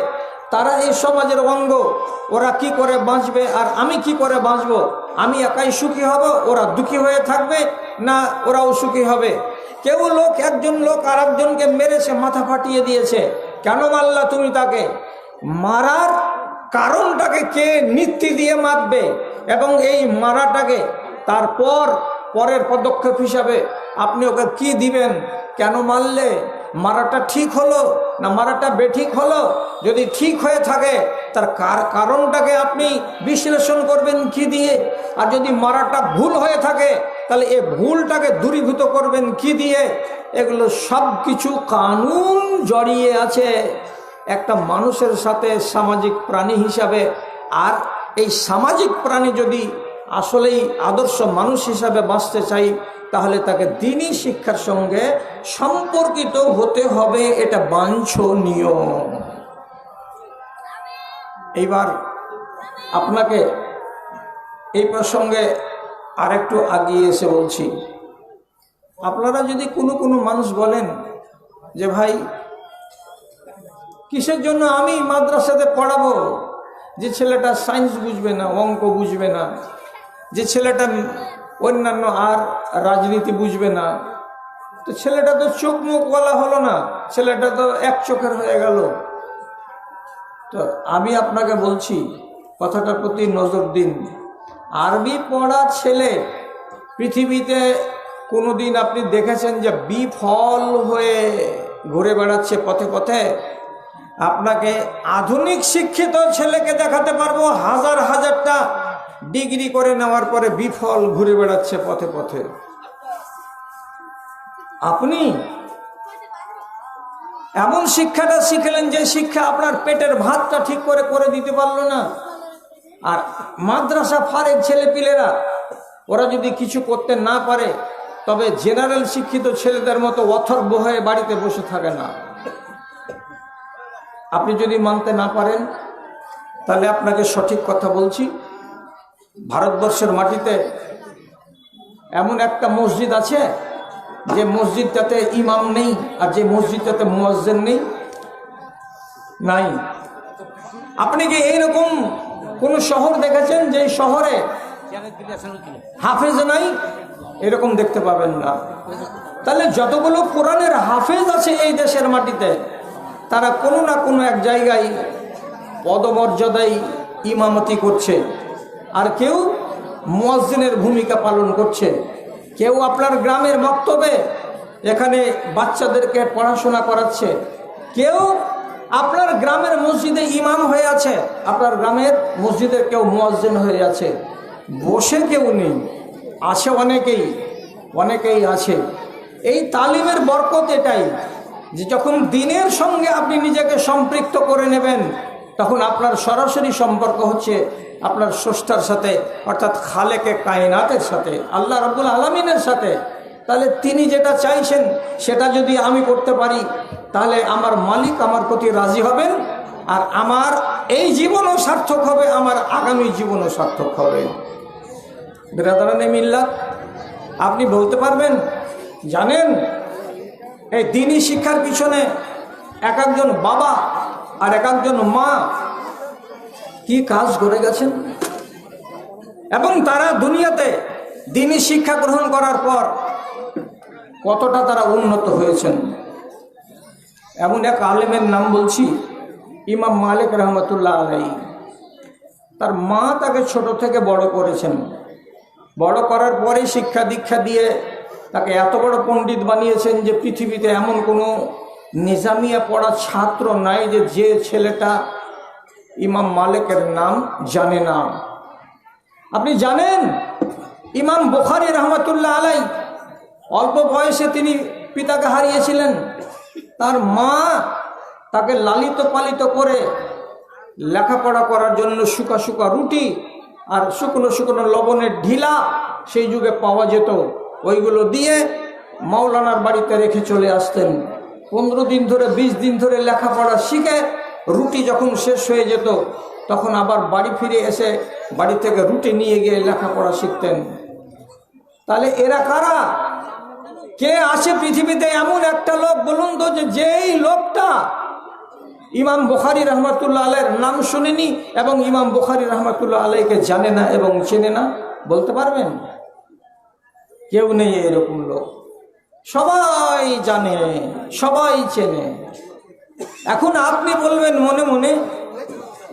তারা এই সমাজের অঙ্গ, ওরা কি করে বাঁচবে আর আমি কি করে বাঁচব, আমি একাই সুখী হব, ওরা দুঃখী হয়ে থাকবে না ওরাও সুখী হবে। কেউ লোক, একজন লোক আর একজনকে মেরেছে, মাথা ফাটিয়ে দিয়েছে, কেন মারলা তুমি তাকে? মারার কারণটাকে কে নীতি দিয়ে মারবে এবং এই মারাটাকে তারপর পরের পদক্ষেপ হিসাবে আপনি ওকে কি দিবেন, কেন মারলে, মারাটা ঠিক হলো না মারাটা বেঠিক হলো, যদি ঠিক হয়ে থাকে তার কারণটাকে আপনি বিশ্লেষণ করবেন কি দিয়ে, আর যদি মারাটা ভুল হয়ে থাকে তাহলে এই ভুলটাকে দূরীভূত করবেন কি দিয়ে। এগুলো সব কিছু কানুন জড়িয়ে আছে একটা মানুষের সাথে সামাজিক প্রাণী হিসাবে। আর এই সামাজিক প্রাণী যদি আসলেই আদর্শ মানুষ হিসাবে বাঁচতে চাই, তাহলে তাকে দ্বীনি শিক্ষার সঙ্গে সম্পর্কিত হতে হবে, এটা বাঞ্ছনীয়। এইবার আপনাকে এই প্রসঙ্গে আরেকটু আগিয়ে এসে বলছি, আপনারা যদি কোনো মানুষ বলেন যে ভাই কিসের জন্য আমি মাদ্রাসাতে পড়াবো, যে ছেলেটা সায়েন্স বুঝবে না, অঙ্ক বুঝবে না, যে ছেলেটা অন্যান্য আর রাজনীতি বুঝবে না, তো ছেলেটা তো চোখ মুখ বলা হলো না, ছেলেটা তো এক চোখের হয়ে গেল। তো আমি আপনাকে বলছি কথাটার প্রতি নজর দিন। আরবি পড়া ছেলে পৃথিবীতে কোনোদিন আপনি দেখেছেন যে বিফল হয়ে ঘুরে বেড়াচ্ছে পথে পথে? আপনাকে আধুনিক শিক্ষিত ছেলেকে দেখাতে পারবো হাজারটা ডিগ্রি করে নেওয়ার পরে বিফল ঘুরে বেড়াচ্ছে পথে পথে। আপনি এমন শিক্ষাটা শিখলেন যে শিক্ষা আপনার পেটের ভাতটা ঠিক করে দিতে পারলো না। আর মাদ্রাসা ফারেক ছেলেপিলেরা ওরা যদি কিছু করতে না পারে, তবে জেনারেল শিক্ষিত ছেলেদের মতো অথর্ব হয়ে বাড়িতে বসে থাকে না। আপনি যদি মানতে না পারেন, তাহলে আপনাকে সঠিক কথা বলছি, ভারতবর্ষের মাটিতে এমন একটা মসজিদ আছে যে মসজিদটাতে ইমাম নেই, আর যে মসজিদটাতে মুয়াজ্জিন নেই, নাই। আপনি কি এইরকম কোন শহর দেখেছেন যে শহরে হাফেজ নাই? এরকম দেখতে পাবেন না। তাহলে যতগুলো কোরআনের হাফেজ আছে এই দেশের মাটিতে, তারা কোনো না কোনো এক জায়গায় পদমর্যাদায় ইমামতি করছে, আর কেউ মুয়াজ্জিনের ভূমিকা পালন করছে, কেউ আপনার গ্রামের মক্তবে এখানে বাচ্চাদেরকে পড়াশোনা করাচ্ছে, কেউ আপনার গ্রামের মসজিদে ইমাম হয়ে আছে, আপনার গ্রামের মসজিদে কেউ মুয়াজ্জিন হয়ে আছে, বসে কেউ নেই, আছে অনেকেই আছে। এই তালিমের বরকত এটাই যে যখন দ্বীনের সঙ্গে আপনি নিজেকে সম্পৃক্ত করে নেবেন, তখন আপনার সরাসরি সম্পর্ক হচ্ছে আপনার স্রষ্টার সাথে, অর্থাৎ খালেকে কায়নাতের সাথে, আল্লাহ রাব্বুল আলামিনের সাথে। তাহলে তিনি যেটা চাইছেন সেটা যদি আমি করতে পারি, তাহলে আমার মালিক আমার প্রতি রাজি হবেন, আর আমার এই জীবনও সার্থক হবে, আমার আগামী জীবনও সার্থক হবে। বিরাদারানে মিল্লাত, আপনি বলতে পারবেন, জানেন এই দ্বীনি শিক্ষার পিছনে এক একজন বাবা আর এক একজন মা কি কাজ করে গেছেন, এবং তারা দুনিয়াতে দ্বীনি শিক্ষা গ্রহণ করার পর কতটা তারা উন্নত হয়েছেন। এমন এক আলেমের নাম বলছি, ইমাম মালিক রহমতুল্লাহ আলাইহি। তার মা তাকে ছোট থেকে বড় করেছেন, বড় করার পরে শিক্ষা দীক্ষা দিয়ে তাকে এত বড় পণ্ডিত বানিয়েছেন যে পৃথিবীতে এমন কোনো নিজামিয়া পড়া ছাত্র নাই যে ছেলেটা ইমাম মালিকের নাম জানে না। আপনি জানেন ইমাম বুখারী রহমতুল্লাহ আলাইহি অল্প বয়সে তিনি পিতাকে হারিয়েছিলেন। তার মা তাকে লালিত পালিত করে লেখাপড়া করার জন্য শুকা শুকা রুটি আর শুকনো শুকনো লবণের ঢিলা সেই যুগে পাওয়া যেত, ওইগুলো দিয়ে মাওলানার বাড়িতে রেখে চলে আসতেন। 15 দিন ধরে 20 দিন ধরে লেখাপড়া শিখে রুটি যখন শেষ হয়ে যেত, তখন আবার বাড়ি ফিরে এসে বাড়ি থেকে রুটি নিয়ে গিয়ে লেখাপড়া শিখতেন। তাহলে এরা কারা? কে আছে পৃথিবীতে এমন একটা লোক বলুন তো, যেই লোকটা ইমাম বুখারী রহমতুল্লাহ আলাইহির নাম শুনেনি এবং ইমাম বুখারী রহমতুল্লাহ আলাইহিকে জানে না এবং চেনে না? বলতে পারবেন? কেউ নেই এরকম লোক। সবাই জানে, সবাই চেনে। এখন আপনি বলবেন মনে মনে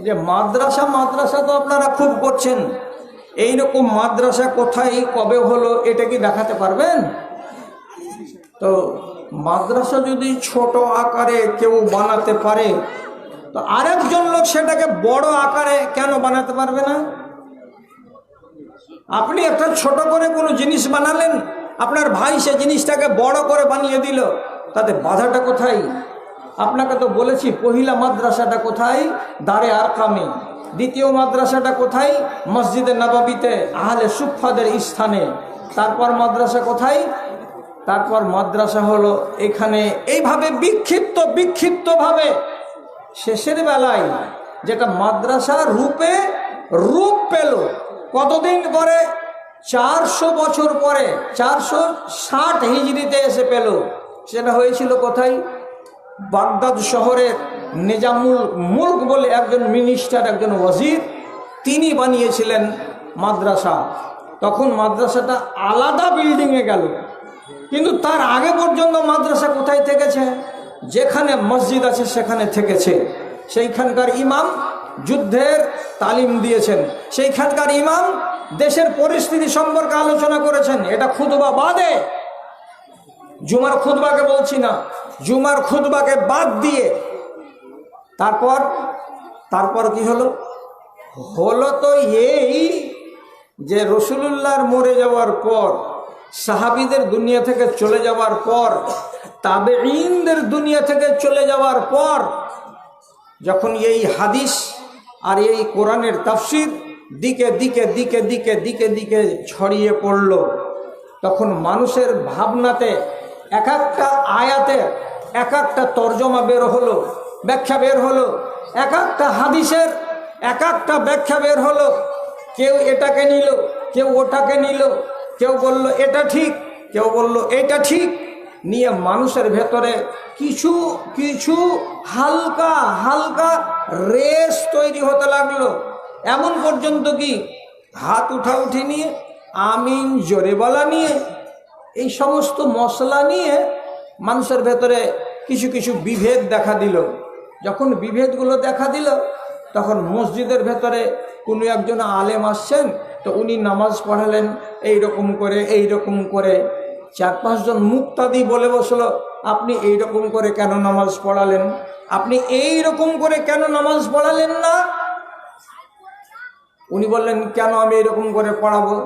যে মাদ্রাসা তো আপনারা খুব করছেন, এইরকম মাদ্রাসা কোথায় কবে হলো এটা কি দেখাতে পারবেন? তো মাদ্রাসা যদি ছোট আকারে কেউ বানাতে পারে, তো আরেকজন লোক সেটাকে বড় আকারে কেন বানাতে পারবে না? আপনি একটা ছোট করে কোনো জিনিস বানালেন, আপনার ভাই সে জিনিসটাকে বড় করে বানিয়ে দিল, তাতে বাধাটা কোথায়? আপনাকে তো বলেছি পহিলা মাদ্রাসাটা কোথায়? দারে আরকামে। দ্বিতীয় মাদ্রাসাটা কোথায়? মসজিদে নববীতে আহলে সুফফাদের স্থানে। তারপর মাদ্রাসা কোথায়? তারপর মাদ্রাসা হলো এখানে। এইভাবে বিক্ষিপ্তভাবে শেষের বেলায় যেটা মাদ্রাসা রূপ পেল কতদিন পরে? 400 বছর পরে, 460 হিজরিতে এসে পেল। সেটা হয়েছিল কোথায়? বাগদাদ শহরের নিজামুল মুলক বলে একজন মিনিস্টার, একজন ওয়াজির, তিনি বানিয়েছিলেন মাদ্রাসা। তখন মাদ্রাসাটা আলাদা বিল্ডিংয়ে গেল, কিন্তু তার আগে পর্যন্ত মাদ্রাসা কোথায় থেকেছে? যেখানে মসজিদ আছে সেখানে থেকেছে। সেইখানকার ইমাম যুদ্ধের তালিম দিয়েছেন, সেইখানকার ইমাম দেশের পরিস্থিতি সম্পর্কে আলোচনা করেছেন। এটা খুতবা বাদে, জুমার খুতবাকে বলছি না, জুমার খুতবাকে বাদ দিয়ে। তারপর কি হলো? তো এই যে রাসূলুল্লাহর মরে যাওয়ার পর, সাহাবীদের দুনিয়া থেকে চলে যাওয়ার পর, তাবেঈনদের দুনিয়া থেকে চলে যাওয়ার পর, যখন এই হাদিস আর এই কোরআনের তাফসীর দিকে দিকে দিকে দিকে দিকে দিকে ছড়িয়ে পড়ল, তখন মানুষের ভাবনাতে এক একটা আয়াতে এক একটা তর্জমা বের হলো, ব্যাখ্যা বের হলো, এক একটা হাদিসের এক একটা ব্যাখ্যা বের হলো। কেউ এটাকে নিল, কেউ ওটাকে নিল, কেউ বলল এটা ঠিক, কেউ বলল এটা ঠিক, নিয়ে মানুষের ভেতরে কিছু কিছু হালকা হালকা রেস তৈরি হতে লাগলো। এমন পর্যন্ত কি হাত উঠাউঠি নিয়ে, আমিন জোরে বলা নিয়ে, এই সমস্ত মশলা নিয়ে মানুষের ভেতরে কিছু কিছু বিভেদ দেখা দিল। যখন বিভেদগুলো দেখা দিল, তখন মসজিদের ভেতরে কোনো একজন আলেম আসছেন, তো উনি নামাজ পড়ালেন এইরকম করে 4-5 জন মুক্তাদি বলে বসলো, আপনি এই রকম করে কেন নামাজ পড়ালেন, আপনি এই রকম করে কেন নামাজ পড়ালেন না? উনি বললেন, কেন আমি এরকম করে পড়াবো?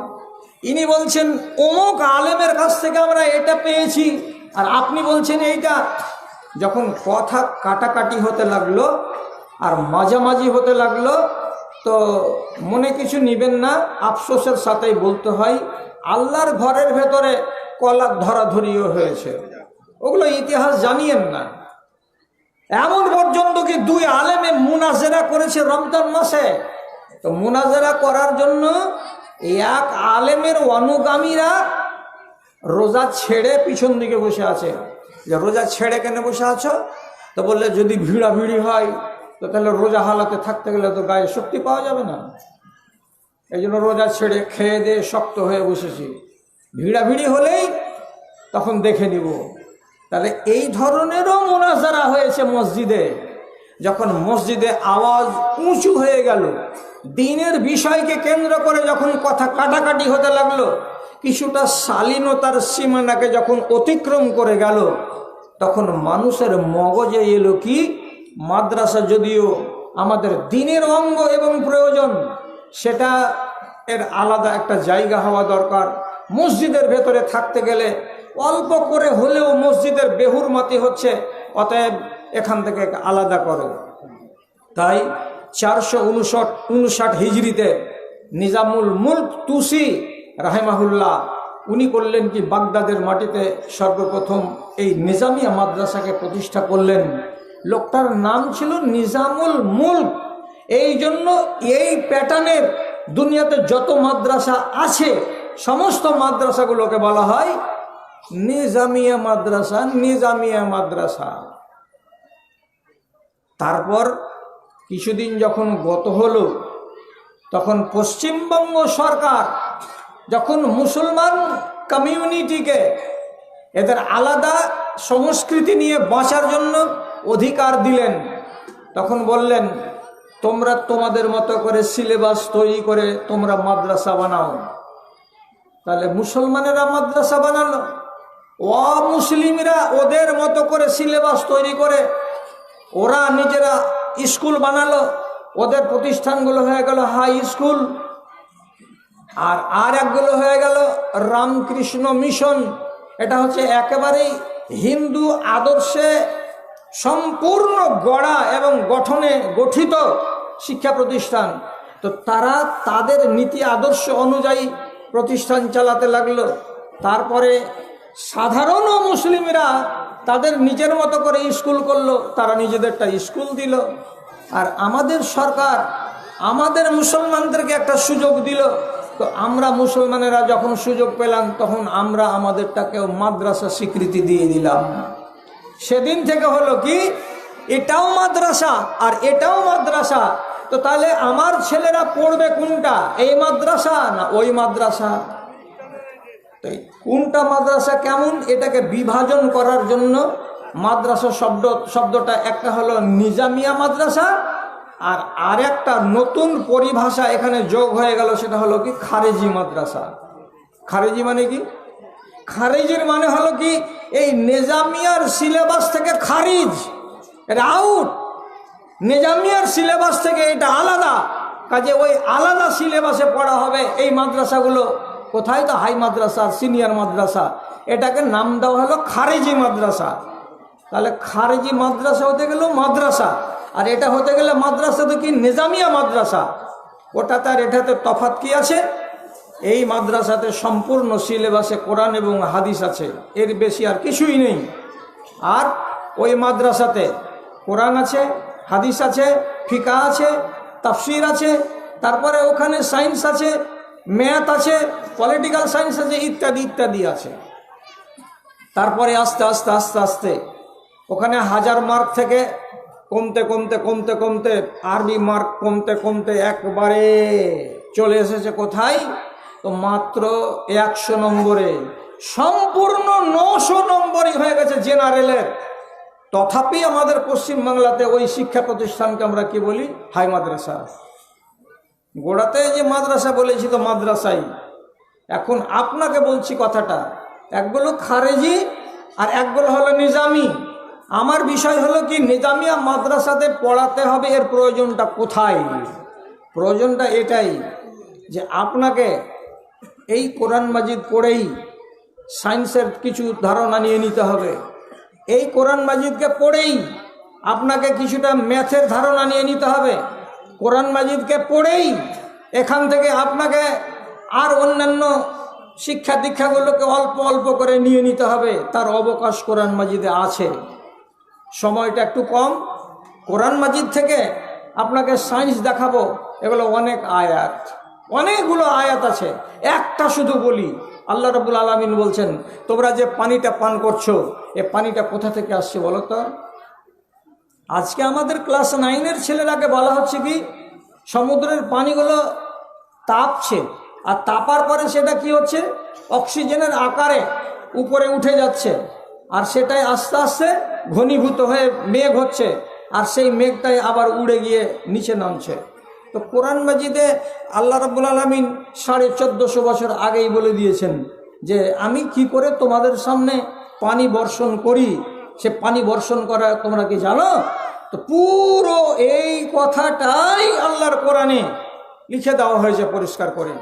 ইনি বলছেন, অমুক আলেমের কাছ থেকে আমরা এটা পেয়েছি, আর আপনি বলছেন এইটা। যখন কথা কাটাকাটি হতে লাগলো আর মাঝামাঝি হতে লাগলো, তো মনে কিছু নিবেন না, আফসোসের সাথেই বলতে হয়, আল্লাহর ঘরের ভেতরে কলার ধরাধরিও হয়েছে। ওগুলো ইতিহাস জানিয়েন না। এমন পর্যন্ত কি দুই আলেমে মুনাজেরা করেছে রমজান মাসে। তো মুনাজেরা করার জন্য এক আলেমের অনুগামীরা রোজা ছেড়ে পিছন দিকে বসে আছে। যে রোজা ছেড়ে কেন বসে আছো? তো বললে, যদি ভিড়াভিড়ি হয় তো তাহলে রোজা হালাতে থাকতে গেলে তো গায়ে শক্তি পাওয়া যাবে না, এই জন্য রোজা ছেড়ে খেয়ে দিয়ে শক্ত হয়ে বসেছি, ভিড়াভিড়ি হলেই তখন দেখে নিব। তাহলে এই ধরনেরও মুনাজারা হয়েছে মসজিদে। যখন মসজিদে আওয়াজ উঁচু হয়ে গেল, দিনের বিষয়কে কেন্দ্র করে যখন কথা কাটাকাটি হতে লাগলো, কিছুটা শালীনতার সীমানাকে যখন অতিক্রম করে গেল, তখন মানুষের মগজে এলো কি, মাদ্রাসা যদিও আমাদের দিনের অঙ্গ এবং প্রয়োজন, সেটা এর আলাদা একটা জায়গা হওয়া দরকার। মসজিদের ভেতরে থাকতে গেলে অল্প করে হলেও মসজিদের বেহুরমাতি হচ্ছে, অতএব এখান থেকে আলাদা করো। তাই 459 হিজরিতে নিজামুল মুলক তুসি রাহেমাহুল্লাহ উনি করলেন কি, বাগদাদের মাটিতে সর্বপ্রথম এই নিজামিয়া মাদ্রাসাকে প্রতিষ্ঠা করলেন। লোকটার নাম ছিল নিজামুল মুলক। এই জন্য এই প্যাটার্নের দুনিয়াতে যত মাদ্রাসা আছে, সমস্ত মাদ্রাসাগুলোকে বলা হয় নিজামিয়া মাদ্রাসা, নিজামিয়া মাদ্রাসা। তারপর কিছুদিন যখন গত হলো, তখন পশ্চিমবঙ্গ সরকার যখন মুসলমান কমিউনিটিকে এদের আলাদা সংস্কৃতি নিয়ে বাঁচার জন্য অধিকার দিলেন, তখন বললেন, তোমরা তোমাদের মতো করে সিলেবাস তৈরি করে তোমরা মাদ্রাসা বানাও। তাহলে মুসলমানেরা মাদ্রাসা বানালো, অমুসলিমরা ওদের মতো করে সিলেবাস তৈরি করে ওরা নিজেরা স্কুল বানালো। ওদের প্রতিষ্ঠানগুলো হয়ে গেল হাই স্কুল, আর একগুলো হয়ে গেল রামকৃষ্ণ মিশন। এটা হচ্ছে একেবারেই হিন্দু আদর্শে সম্পূর্ণ গড়া এবং গঠনে গঠিত শিক্ষা প্রতিষ্ঠান। তো তারা তাদের নীতি আদর্শ অনুযায়ী প্রতিষ্ঠান চালাতে লাগলো। তারপরে সাধারণ মুসলিমরা তাদের নিজের মতো করে স্কুল করলো, তারা নিজেদেরটা স্কুল দিল। আর আমাদের সরকার আমাদের মুসলমানদেরকে একটা সুযোগ দিল। তো আমরা মুসলমানেরা যখন সুযোগ পেলাম, তখন আমরা আমাদেরটাকেও মাদ্রাসা স্বীকৃতি দিয়ে দিলাম। সেদিন থেকে হলো কি, এটাও মাদ্রাসা আর এটাও মাদ্রাসা। তো তাহলে আমার ছেলেরা পড়বে কোনটা, এই মাদ্রাসা না ওই মাদ্রাসা? তো কোনটা মাদ্রাসা কেমন, এটাকে বিভাজন করার জন্য মাদ্রাসা শব্দটা একটা হলো নিজামিয়া মাদ্রাসা, আর আরেকটা নতুন পরিভাষা এখানে যোগ হয়ে গেল, সেটা হলো কি খারেজি মাদ্রাসা। খারেজি মানে কি? খারিজের মানে হলো কি, এই নিজামিয়ার সিলেবাস থেকে খারিজ, এটা আউট। নিজামিয়ার সিলেবাস থেকে এটা আলাদা, কাজে ওই আলাদা সিলেবাসে পড়া হবে এই মাদ্রাসাগুলো। কোথায়? তো হাই মাদ্রাসা, সিনিয়র মাদ্রাসা, এটাকে নাম দেওয়া হলো খারিজি মাদ্রাসা। তাহলে খারিজি মাদ্রাসা হতে গেল মাদ্রাসা, আর এটা হতে গেলে মাদ্রাসা তো কি নিজামিয়া মাদ্রাসা। ওটাতে আর এটাতে তফাৎ কি আছে? এই মাদ্রাসাতে সম্পূর্ণ সিলেবাসে কোরআন এবং হাদিস আছে, এর বেশি আর কিছুই নেই। আর ওই মাদ্রাসাতে কোরআন আছে, হাদিস আছে, ফিকা আছে, তাফসির আছে, তারপরে ওখানে সায়েন্স আছে, ম্যাথ আছে, পলিটিক্যাল সায়েন্স আছে, ইত্যাদি ইত্যাদি আছে। তারপরে আস্তে আস্তে আস্তে আস্তে ওখানে 1000 মার্ক থেকে কমতে কমতে কমতে কমতে আরবি মার্ক কমতে কমতে একবারে চলে এসেছে কোথায়? তো মাত্র 100 নম্বরে, সম্পূর্ণ 900 নম্বরই হয়ে গেছে জেনারেলের। তথাপি আমাদের পশ্চিমবাংলাতে ওই শিক্ষা প্রতিষ্ঠানকে আমরা কি বলি? হাই মাদ্রাসা। গোড়াতে যে মাদ্রাসা বলেছি তো মাদ্রাসাই। এখন আপনাকে বলছি কথাটা, একগুলো খারেজি আর একগুলো হলো নিজামি। আমার বিষয় হলো কি, নিজামিয়া মাদ্রাসাতে পড়াতে হবে, এর প্রয়োজনটা কোথায়? প্রয়োজনটা এটাই যে আপনাকে এই কোরআন মাজিদ পড়েই সায়েন্সের কিছু ধারণা নিয়ে নিতে হবে। এই কোরআন মাজিদকে পড়েই আপনাকে কিছুটা ম্যাথের ধারণা নিয়ে নিতে হবে। কোরআন মাজিদকে পড়েই এখান থেকে আপনাকে আর অন্যান্য শিক্ষা দীক্ষাগুলোকে অল্প অল্প করে নিয়ে নিতে হবে। তার অবকাশ কোরআন মাজিদে আছে। সময়টা একটু কম। কোরআন মাজিদ থেকে আপনাকে সায়েন্স দেখাবো, এগুলো অনেক আয়াত, অনেকগুলো আয়াত আছে। একটা শুধু বলি, আল্লাহ রাব্বুল আলামিন বলছেন, তোমরা যে পানিটা পান করছো, এ পানিটা কোথা থেকে আসছে বলো তো? আজকে আমাদের ক্লাস 9-এর ছেলেরাকে বলা হচ্ছে কি, সমুদ্রের পানিগুলো তাপছে, আর তাপার পরে সেটা কি হচ্ছে, অক্সিজেনের আকারে উপরে উঠে যাচ্ছে, আর সেটাই আস্তে আস্তে ঘনীভূত হয়ে মেঘ হচ্ছে, আর সেই মেঘটাই আবার উড়ে গিয়ে নিচে নামছে। তো কোরআন মাজিদে আল্লাহ রাব্বুল আলামিন 1450 বছর আগেই বলে দিয়েছেন যে আমি কি করে তোমাদের সামনে পানি বর্ষণ করি। সে পানি বর্ষণ করা তোমরা কি জানো? তো পুরো এই কথাটাই আল্লাহর কোরআনে লিখে দেওয়া হয়েছে পরিষ্কার করে।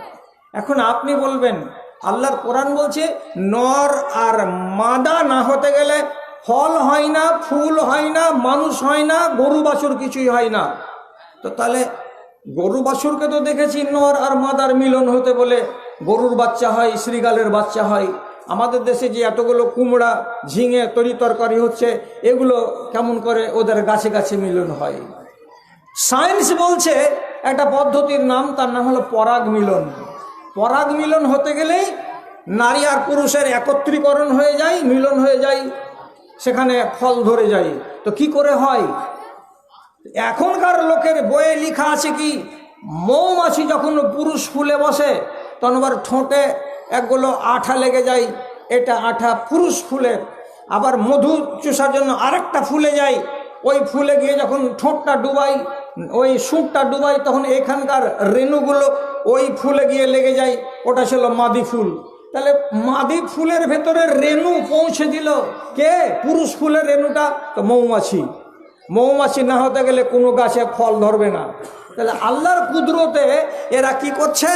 এখন আপনি বলবেন, আল্লাহর কোরআন বলছে নর আর মাদা না হতে গেলে ফল হয় না, ফুল হয় না, মানুষ হয় না, গরু বাছুর কিছুই হয় না। তো তাহলে গরু বাছুরকে তো দেখেছি নর আর মাদার মিলন হতে বলে গরুর বাচ্চা হয়, শ্রীগালের বাচ্চা হয়। আমাদের দেশে যে এতগুলো কুমড়া, ঝিঙে, তরি তরকারি হচ্ছে, এগুলো কেমন করে ওদের গাছে গাছে মিলন হয়? সায়েন্স বলছে একটা পদ্ধতির নাম, তার নাম হলো পরাগ মিলন। পরাগ মিলন হতে গেলেই নারী আর পুরুষের একত্রীকরণ হয়ে যায়, মিলন হয়ে যায়, সেখানে ফল ধরে যায়। তো কি করে হয়? এখনকার লোকের বইয়ে লেখা আছে কি, মৌমাছি যখন পুরুষ ফুলে বসে তখন আবার ঠোঁটে একগুলো আঠা লেগে যায়, এটা আঠা পুরুষ ফুলের। আবার মধু চুষার জন্য আরেকটা ফুলে যায়, ওই ফুলে গিয়ে যখন ঠোঁটটা ডুবাই, ওই সুপটা ডুবাই, তখন এখানকার রেণুগুলো ওই ফুলে গিয়ে লেগে যায়, ওটা ছিল মাদি ফুল। তাহলে মাদি ফুলের ভেতরে রেণু পৌঁছে দিল কে? পুরুষ ফুলের রেণুটা তো মৌমাছি। মৌমাছি না হতে গেলে কোনো গাছে ফল ধরবে না। তাহলে আল্লাহর কুদরতে এরা কি করছে?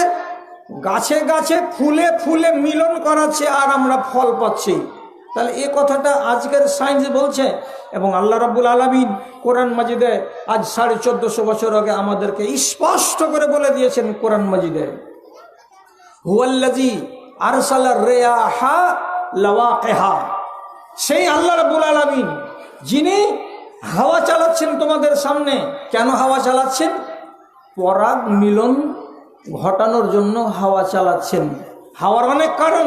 গাছে গাছে ফুলে ফুলে মিলন করাচ্ছে, আর আমরা ফল পাচ্ছি। তাহলে এই কথাটা আজকের সায়েন্স বলছে, এবং আল্লাহ রাব্বুল আলামিন কোরআন মাজিদে আজ 1450 বছর আগে আমাদেরকে স্পষ্ট করে বলে দিয়েছেন কোরআন মাজিদে, হুয়াল্লাযী আরসালার রিয়াহা লাওয়াকিহা। সেই আল্লাহ রাব্বুল আলামিন যিনি হাওয়া চালাচ্ছেন তোমাদের সামনে। কেন হাওয়া চালাচ্ছেন? পরাগ মিলন ঘটানোর জন্য হাওয়া চালাচ্ছেন। হাওয়ার অনেক কারণ,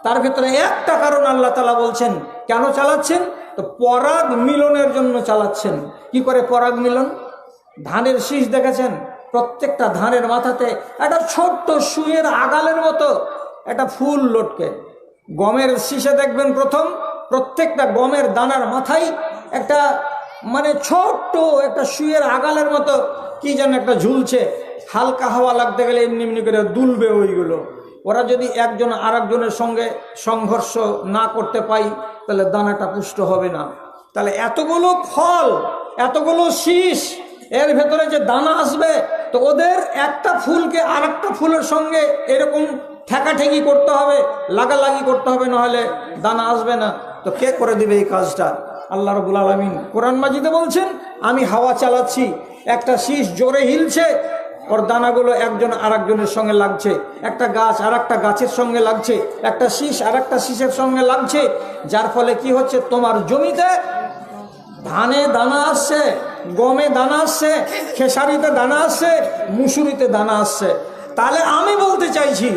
তার ভিতরে একটা কারণ আল্লাহ তাআলা বলছেন কেন চালাচ্ছেন, তো পরাগ মিলনের জন্য চালাচ্ছেন। কি করে পরাগ মিলন? ধানের শীষ দেখেছেন? প্রত্যেকটা ধানের মাথাতে একটা ছোট্ট সুইয়ের আগালের মতো একটা ফুল লটকে। গমের শীষে দেখবেন প্রথম প্রত্যেকটা গমের দানার মাথায় একটা মানে ছোট্ট একটা সুইয়ের আগালের মতো কি যেন একটা ঝুলছে। হালকা হাওয়া লাগতে গেলে এমনি এমনি করে দুলবে ওইগুলো। ওরা যদি একজন আর একজনের সঙ্গে সংঘর্ষ না করতে পাই, তাহলে দানাটা পুষ্ট হবে না। তাহলে এতগুলো ফল, এতগুলো শীষ, এর ভেতরে যে দানা আসবে, তো ওদের একটা ফুলকে আর একটা ফুলের সঙ্গে এরকম ঠেকাঠেকি করতে হবে, লাগালাগি করতে হবে, নাহলে দানা আসবে না। তো কে করে দিবে এই কাজটা? আল্লাহ রাব্বুল আলামিন কোরআন মাজিদে বলছেন, আমি হাওয়া চালাচ্ছি, একটা শীষ জোরে হিলছে, ওর দানাগুলো একজন আর একজনের সঙ্গে লাগছে, একটা গাছ আর একটা গাছের সঙ্গে লাগছে, একটা শীষ আর একটা শীষের সঙ্গে লাগছে, যার ফলে কি হচ্ছে, তোমার জমিতে ধানে দানা আসছে, গমে দানা আসছে, খেসারিতে দানা আসছে, মুসুরিতে দানা আসছে। তাহলে আমি বলতে চাইছি,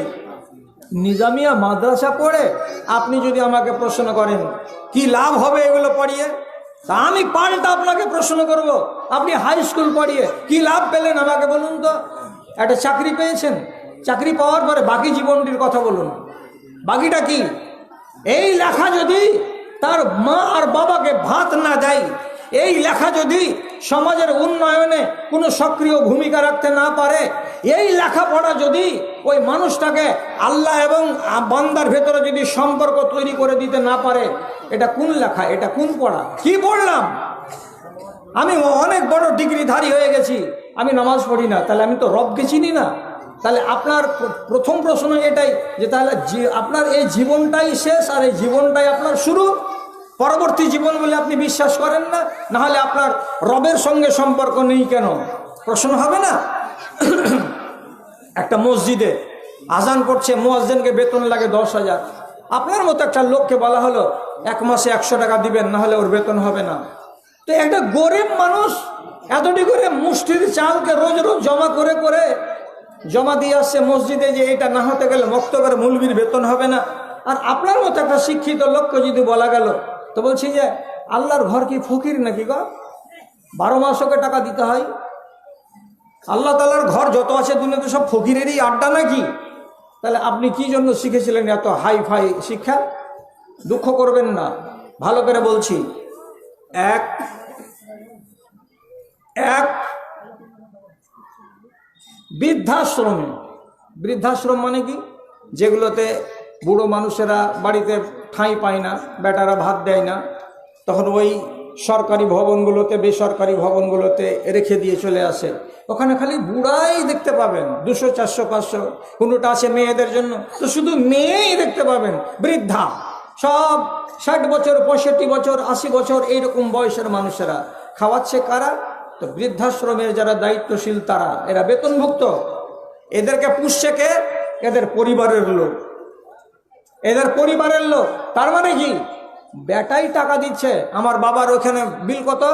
নিজামিয়া মাদ্রাসা পড়ে আপনি যদি আমাকে প্রশ্ন করেন কি লাভ হবে এগুলো পড়িয়ে, তা আমি পাল্টা আপনাকে প্রশ্ন করব, আপনি হাই স্কুল পড়িয়ে কি লাভ পেলেন আমাকে বলুন তো? একটা চাকরি পেয়েছেন, চাকরি পাওয়ার পরে বাকি জীবনটির কথা বলুন। বাকিটা কি? এই লেখা যদি তার মা আর বাবাকে ভাত না দেয়, এই লেখা যদি সমাজের উন্নয়নে কোনো সক্রিয় ভূমিকা রাখতে না পারে, এই লেখাপড়া যদি ওই মানুষটাকে আল্লাহ এবং বান্দার ভেতরে যদি সম্পর্ক তৈরি করে দিতে না পারে, এটা কোন লেখা, এটা কোন পড়া? কি পড়লাম? আমি অনেক বড় ডিগ্রিধারী হয়ে গেছি, আমি নামাজ পড়ি না, তাহলে আমি তো রবকে চিনি না। তাহলে আপনার প্রথম প্রশ্ন এটাই যে তাহলে আপনার এই জীবনটাই শেষ আর এই জীবনটাই আপনার শুরু, পরবর্তী জীবন বলে আপনি বিশ্বাস করেন না? না হলে আপনার রবের সঙ্গে সম্পর্ক নেই কেন? প্রশ্ন হবে না? একটা মসজিদে আজান পড়ছে, মুয়াজ্জিনকে বেতন লাগে 10,000। আপনার মতো একটা লোককে বলা হলো 1 মাসে 100 টাকা দিবেন, না হলে ওর বেতন হবে না। তো একটা গরিব মানুষ এতটি করে মুষ্টির চালকে রোজ রোজ জমা দিয়ে আসছে মসজিদে, যে এটা না হতে গেলে মক্তবের মৌলবীর বেতন হবে না। আর আপনার মতো একটা শিক্ষিত লোককে যদি বলা গেল, তো বলছি যে আল্লাহর ঘর কি ফকির নাকি গো? 12 মাস ওকে টাকা দিতে হয়? আল্লাহ তাআলার ঘর যত আছে দুনিয়াতে সব ফকিরেরই আড্ডা নাকি? তাহলে আপনি কি জন্য শিখেছিলেন এত হাই ফাই শিক্ষা? দুঃখ করবেন না, ভালো করে বলছি। এক বৃদ্ধাশ্রম মানে কি? যেগুলোতে বুড়ো মানুষেরা বাড়িতে ঠাঁই পায় না, বেটারা ভাত দেয় না, তখন ওই সরকারি ভবনগুলোতে, বেসরকারি ভবনগুলোতে রেখে দিয়ে চলে আসে। ওখানে খালি বুড়াই দেখতে পাবেন, 200, 400, 500। কোনোটা আছে মেয়েদের জন্য, তো শুধু মেয়েই দেখতে পাবেন। বৃদ্ধা সব 60 বছর, 65 বছর, 80 বছর এইরকম বয়সের মানুষেরা। খাওয়াচ্ছে কারা? তো বৃদ্ধাশ্রমের যারা দায়িত্বশীল তারা, এরা বেতনভুক্ত। এদেরকে পুষছে কে? এদের পরিবারের লোক, এদের পরিবারের লোক। তার মানে কি? বেটাই টাকা দিচ্ছে। আমার বাবার ওখানে বিল কত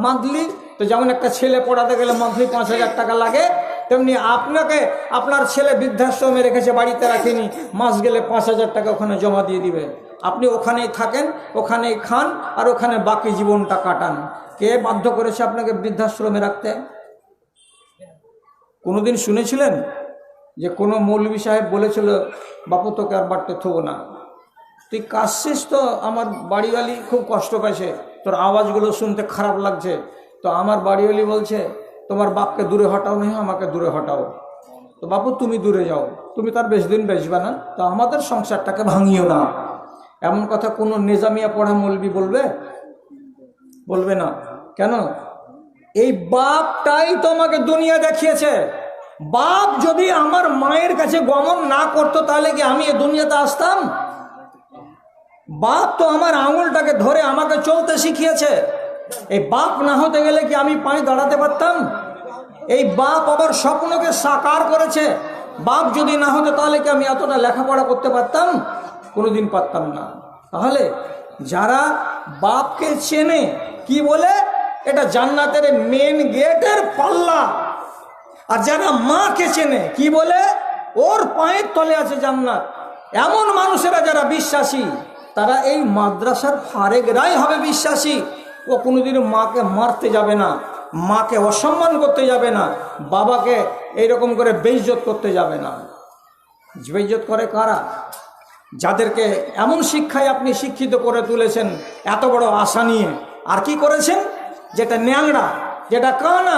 মান্থলি? তো যেমন একটা ছেলে পড়াতে গেলে মান্থলি 5,000 টাকা লাগে, তেমনি আপনাকে আপনার ছেলে বৃদ্ধাশ্রমে রেখেছে, বাড়িতে রাখেনি, মাস গেলে 5,000 টাকা ওখানে জমা দিয়ে দিবে। আপনি ওখানেই থাকেন, ওখানেই খান, আর ওখানে বাকি জীবনটা কাটান। কে বাধ্য করেছে আপনাকে বৃদ্ধাশ্রমে রাখতে? কোনোদিন শুনেছিলেন যে কোনো মৌলভী সাহেব বলেছিল, বাপু তোকে আর বাড়তে থবো না, তুই কাশছিস তো, আমার বাড়িওয়ালি খুব কষ্ট পাইছে, তোর আওয়াজগুলো শুনতে খারাপ লাগছে, তো আমার বাড়িওয়ালি বলছে তোমার বাপকে দূরে হটাও, নেই আমাকে দূরে হটাও। তো বাপু তুমি দূরে যাও, তুমি তার বেশি দিন বেচবে না, তো আমাদের সংসারটাকে ভাঙিও না। এমন কথা কোনো নিজামিয়া পড়া মৌলবি বলবে? বলবে না। কেন? এই বাপটাই তো আমাকে দুনিয়া দেখিয়েছে। বাপ যদি আমার মায়ের কাছে গমন না করতো, তাহলে কি আমি এ দুনিয়াতে আসতাম? বাপ তো আমার আঙুলটাকে ধরে আমাকে চলতে শিখিয়েছে। এই বাপ না হতে গেলে কি আমি পায়ে দাঁড়াতে পারতাম? এই বাপ আবার স্বপ্নকে সাকার করেছে। বাপ যদি না হতো তাহলে কি আমি এতটা লেখাপড়া করতে পারতাম? কোনোদিন পারতাম না। তাহলে যারা বাপকে চেনে, কি বলে? এটা জান্নাতের মেন গেটের পাল্লা। আর যারা মাকে চেনে, কি বলে? ওর পায়ের তলে আছে জান্নাত। এমন মানুষেরা যারা বিশ্বাসী, তারা এই মাদ্রাসার ফারেকরাই হবে বিশ্বাসী। ও কোনোদিন মাকে মারতে যাবে না, মাকে অসম্মান করতে যাবে না, বাবাকে এইরকম করে বেইজ্জত করতে যাবে না। বেইজ্জত করে কারা? যাদেরকে এমন শিক্ষায় আপনি শিক্ষিত করে তুলেছেন, এত বড় আশা নিয়ে। আর কি করেছেন? যেটা ন্যাংরা, যেটা কানা,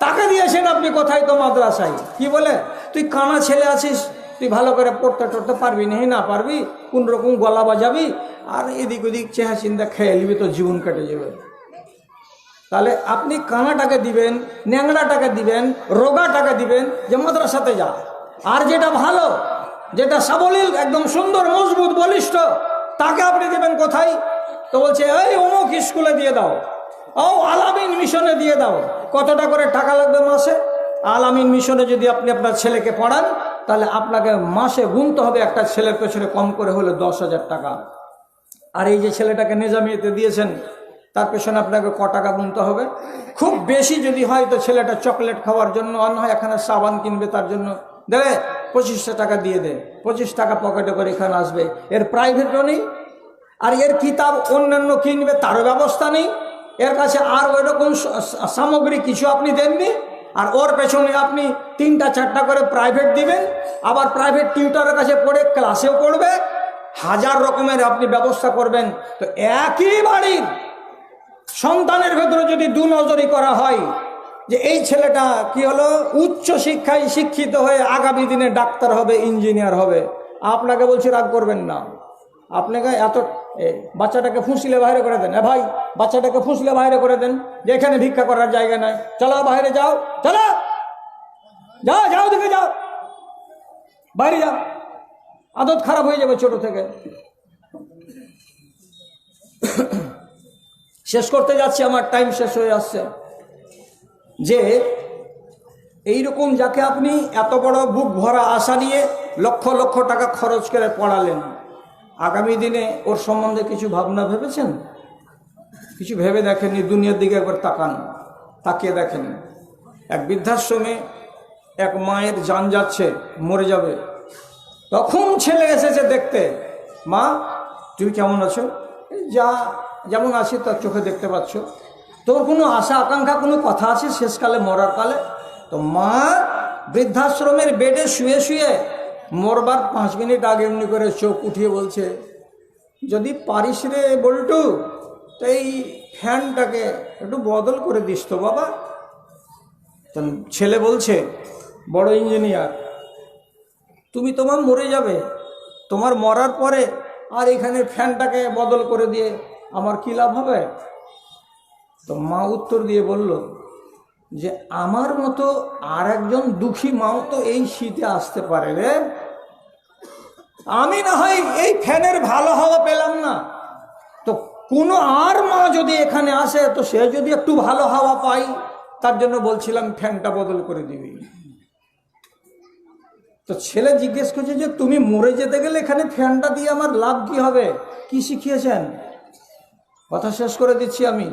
তাকে দিয়েছেন আপনি কোথায়? তো মাদ্রাসায়। কি বলে? তুই কানা ছেলে আছিস, তুই ভালো করে পড়তে টড়তে পারবি না, না পারবি, কোন রকম গলা বাজাবি, আর এদিক ওদিক চেহা চিন্তা খেয়ে নিবি, তো জীবন কেটে যাবে। তাহলে আপনি কানাটাকে দিবেন, ন্যাংরাটাকে দিবেন, রোগাটাকে দিবেন যে মাদ্রাসাতে যা। আর যেটা ভালো, যেটা সাবলীল, একদম সুন্দর, মজবুত, বলিষ্ঠ, তাকে আপনি দেবেন কোথায়? তো বলছে এই অমুক স্কুলে দিয়ে দাও, ও আলামিন মিশনে দিয়ে দাও। কতটা করে টাকা লাগবে মাসে? আলামিন মিশনে যদি আপনি আপনার ছেলেকে পড়ান, তাহলে আপনাকে মাসে গুনতে হবে একটা ছেলের পেছনে কম করে হলে 10,000 টাকা। আর এই যে ছেলেটাকে নিজামিয়াতে দিয়েছেন, তার পেছনে আপনাকে ক টাকা গুনতে হবে? খুব বেশি যদি হয় তো ছেলেটা চকলেট খাওয়ার জন্য, আর না হয় এখানে সাবান কিনবে, তার জন্য দেবে 2500 টাকা দিয়ে দে, 25 টাকা পকেটে করে এখানে আসবে। এর প্রাইভেটও নেই, আর এর কিতাব অন্যান্য কিনবে তারও ব্যবস্থা নেই, এর কাছে আর ওই রকম সামগ্রী কিছু আপনি দেননি। আর ওর পেছনে আপনি 3টা 4টা করে প্রাইভেট দিবেন, আবার প্রাইভেট টিউটরের কাছে পড়ে ক্লাসেও পড়বে, 1000 রকমের আপনি ব্যবস্থা করবেন। তো একই বাড়ির সন্তানের ভেতরে যদি 2 নজরি করা হয়, যে এই ছেলেটা কি হলো, উচ্চ শিক্ষায় শিক্ষিত হয়ে আগামী দিনে ডাক্তার হবে, ইঞ্জিনিয়ার হবে। আপনাকে বলছি রাগ করবেন না, আপনাকে এত বাচ্চাটাকে ফুঁসলে বাইরে করে দেন। ভাই, বাচ্চাটাকে ফুঁসলে বাইরে করে দেন, যে এখানে ভিক্ষা করার জায়গা নাই, চলো বাইরে যাও, চলো যাও, যাও দিকে যাও, বাইরে যাও, আদত খারাপ হয়ে যাবে ছোট থেকে। শেষ করতে যাচ্ছি, আমার টাইম শেষ হয়ে আসছে। যে এইরকম যাকে আপনি এত বড় বুক ভরা আশা নিয়ে লক্ষ লক্ষ টাকা খরচ করে পড়ালেন, আগামী দিনে ওর সম্বন্ধে কিছু ভাবনা ভেবেছেন? কিছু ভেবে দেখেননি? দুনিয়ার দিকে একবার তাকান, তাকিয়ে দেখেন। এক বৃদ্ধাশ্রমে এক মায়ের জান যাচ্ছে, মরে যাবে, তখন ছেলে এসেছে দেখতে, মা তুমি কেমন আছো? যা যেমন আছি তার চোখে দেখতে পাচ্ছ, তোর কোনো আশা আকাঙ্ক্ষা, কোনো কথা আছে শেষকালে, মরার কালে? তো মা বৃদ্ধাশ্রমের বেডে শুয়ে শুয়ে মরবার 5 মিনিট আগে এমনি করে চোখ উঠিয়ে বলছে, যদি পারিস রে বল্টু, তো এই ফ্যানটাকে একটু বদল করে দিস তো বাবা। তো ছেলে বলছে, বড় ইঞ্জিনিয়ার, তুমি তোমার মরে যাবে, তোমার মরার পরে আর এখানে ফ্যানটাকে বদল করে দিয়ে আমার কী লাভ হবে? তো মা উত্তর দিয়ে বলল যে আমার মতো আর একজন দুঃখী মাও তো এই শীতে আসতে পারে রে, আমি না হয় এই ফ্যানের ভালো হাওয়া পেলাম না, তো কোনো আর মা যদি এখানে আসে, তো সে যদি একটু ভালো হাওয়া পাই, তার জন্য বলছিলাম ফ্যানটা বদল করে দিবি। তো ছেলে জিজ্ঞেস করছে যে তুমি মরে যেতে গেলে এখানে ফ্যানটা দিয়ে আমার লাভ কি হবে? কি শিখিয়েছেন? কথা শেষ করে দিচ্ছি আমি।